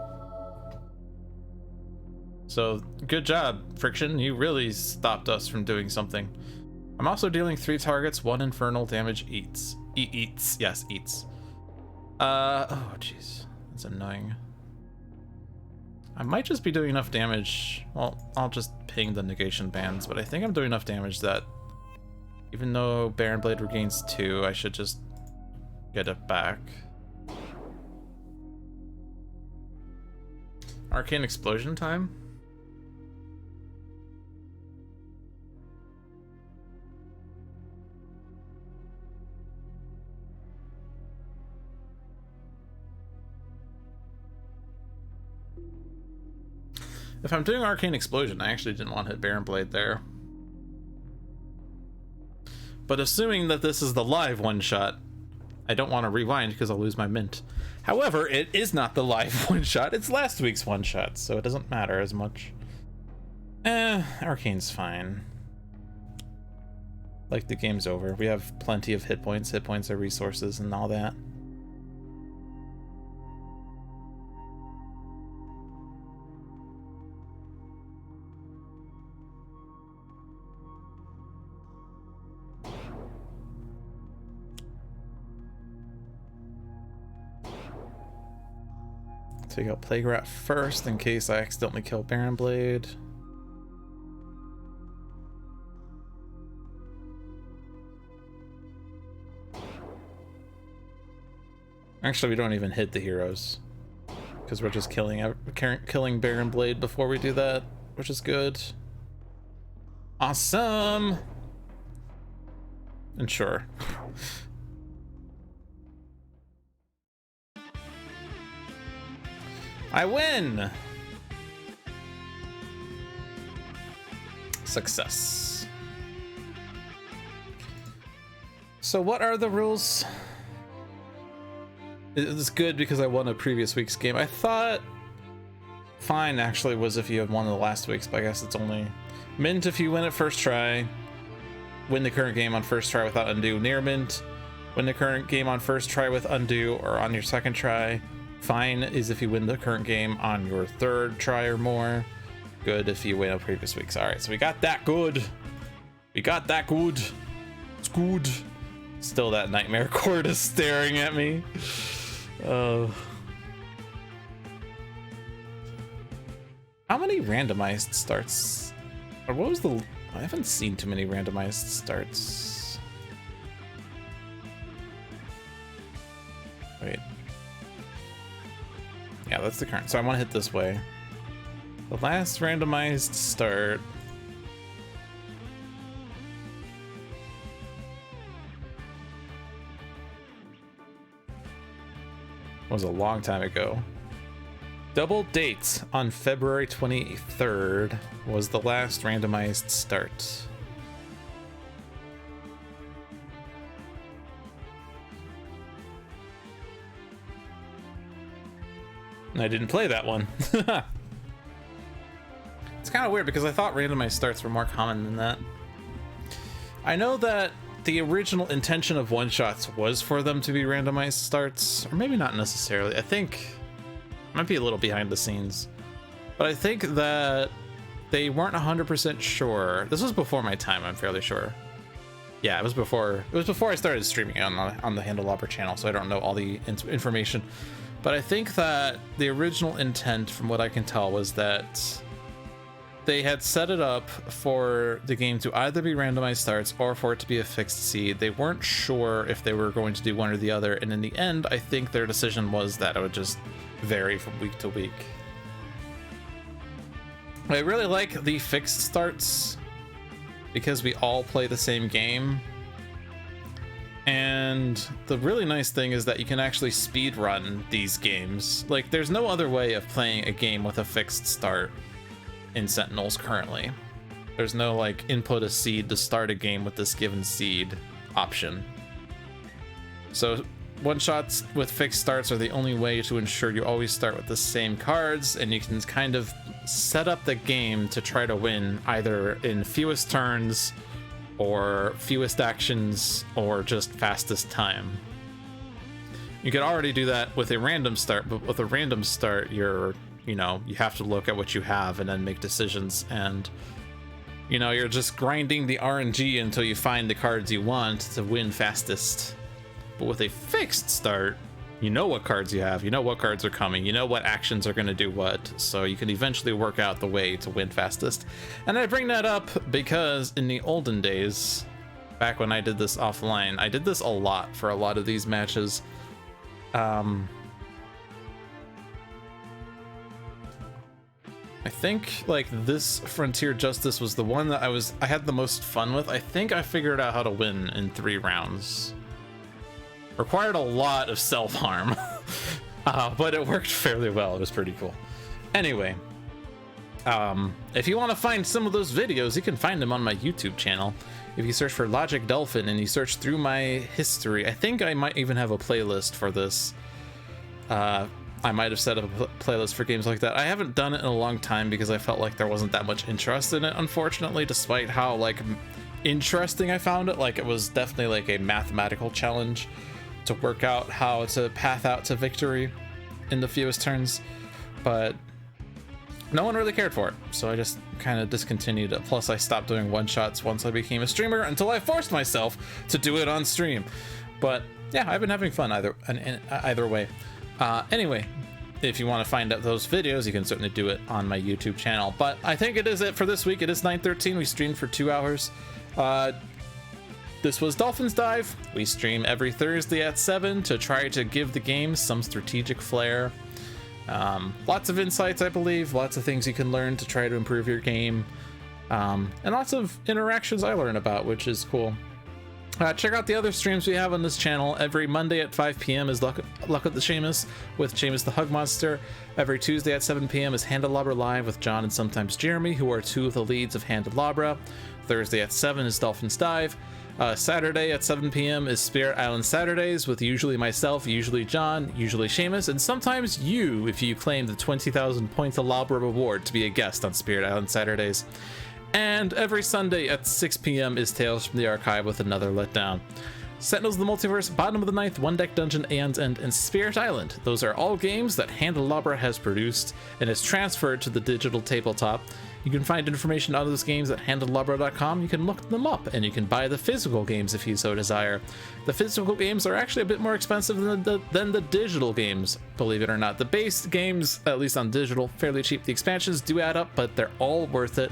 So, good job, Friction. You really stopped us from doing something. I'm also dealing 3 targets, 1 infernal damage eats. Eats. Yes, eats. Oh, jeez. That's annoying. I might just be doing enough damage. Well, I'll just ping the negation bands, but I think I'm doing enough damage that even though Baron Blade regains 2, I should just get it back. Arcane Explosion time? If I'm doing Arcane Explosion, I actually didn't want to hit Baron Blade there. But assuming that this is the live one-shot, I don't want to rewind because I'll lose my mint. However, it is not the live one-shot, it's last week's one-shot, so it doesn't matter as much. Arcane's fine. Like, the game's over. We have plenty of hit points. Hit points are resources and all that. Take out Plague Rat first in case I accidentally kill Baron Blade. Actually, we don't even hit the heroes because we're just killing Baron Blade before we do that, which is good. Awesome. And sure. I win! Success. So what are the rules? It's good because I won a previous week's game. I thought fine actually was if you had won the last week's, but I guess it's only mint if you win it first try. Win the current game on first try without undo. Near mint. Win the current game on first try with undo or on your second try. Fine is if you win the current game on your 3rd try or more. good if you win a previous weeks. All right, so we got that good. We got that good. It's good. Still, that nightmare cord is staring at me. How many randomized starts? Or what was the... I haven't seen too many randomized starts. Wait. Yeah, that's the current. So I want to hit this way. The last randomized start was a long time ago. Double dates on February 23rd was the last randomized start. I didn't play that one. It's kind of weird because I thought randomized starts were more common than that. I know that the original intention of one-shots was for them to be randomized starts, or maybe not necessarily. I think might be a little behind the scenes, but I think that they weren't 100% sure. This was before my time, I'm fairly sure. Yeah, it was before I started streaming on the Handelabra channel, so I don't know all the information. But I think that the original intent, from what I can tell, was that they had set it up for the game to either be randomized starts or for it to be a fixed seed. They weren't sure if they were going to do one or the other, and in the end, I think their decision was that it would just vary from week to week. I really like the fixed starts because we all play the same game. And the really nice thing is that you can actually speed run these games. Like, there's no other way of playing a game with a fixed start in Sentinels currently. There's no like input a seed to start a game with this given seed option. So one-shots with fixed starts are the only way to ensure you always start with the same cards, and you can kind of set up the game to try to win either in fewest turns or fewest actions or just fastest time. You could already do that with a random start, but with a random start, you have to look at what you have and then make decisions, and you're just grinding the RNG until you find the cards you want to win fastest. But with a fixed start, you know what cards you have, you know what cards are coming, you know what actions are going to do what, so you can eventually work out the way to win fastest. And I bring that up because in the olden days, back when I did this offline, I did this a lot for a lot of these matches. I think like this Frontier Justice was the one that I had the most fun with. I think I figured out how to win in 3 rounds. Required a lot of self-harm, but it worked fairly well. It was pretty cool. Anyway, if you want to find some of those videos, you can find them on my YouTube channel. If you search for LogicDolphin and you search through my history, I think I might even have a playlist for this. I might have set up a playlist for games like that. I haven't done it in a long time because I felt like there wasn't that much interest in it, unfortunately, despite how like interesting I found it. Like, it was definitely like a mathematical challenge to work out how to path out to victory in the fewest turns, but no one really cared for it, so I just kind of discontinued it. Plus I stopped doing one-shots once I became a streamer until I forced myself to do it on stream. But yeah, I've been having fun either way. Anyway, if you want to find out those videos, you can certainly do it on my YouTube channel. But I think it is it for this week. It is 9:13. We streamed for 2 hours. This was Dolphin's Dive. We stream every Thursday at 7 to try to give the game some strategic flair. Lots of insights, I believe, lots of things you can learn to try to improve your game, and lots of interactions I learn about, which is cool. Check out the other streams we have on this channel. Every Monday at 5 p.m. is Luck with the Seamus with Seamus the Hug Monster. Every Tuesday at 7 p.m. is Handelabra Live with John and sometimes Jeremy, who are 2 of the leads of Handelabra. Thursday at 7 is Dolphin's Dive. Saturday at 7 p.m. is Spirit Island Saturdays with usually myself, usually John, usually Seamus, and sometimes you if you claim the 20,000 points Handelabra reward to be a guest on Spirit Island Saturdays. And every Sunday at 6 p.m. is Tales from the Archive with another letdown. Sentinels of the Multiverse, Bottom of the Ninth, One Deck Dungeon, Aeon's End, and Spirit Island. Those are all games that Handelabra has produced and has transferred to the digital tabletop. You can find information on those games at handelabra.com. You can look them up, and you can buy the physical games if you so desire. The physical games are actually a bit more expensive than the digital games, believe it or not. The base games, at least on digital, fairly cheap. The expansions do add up, but they're all worth it.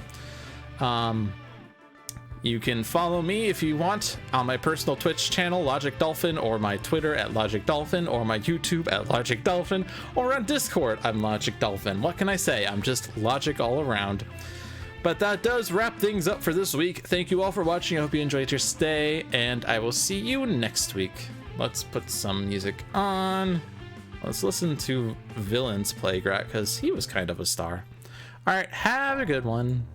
You can follow me if you want on my personal Twitch channel, LogicDolphin, or my Twitter at LogicDolphin, or my YouTube at LogicDolphin, or on Discord, I'm LogicDolphin. What can I say? I'm just Logic all around. But that does wrap things up for this week. Thank you all for watching. I hope you enjoyed your stay, and I will see you next week. Let's put some music on. Let's listen to Villain's Playground, because he was kind of a star. All right, have a good one.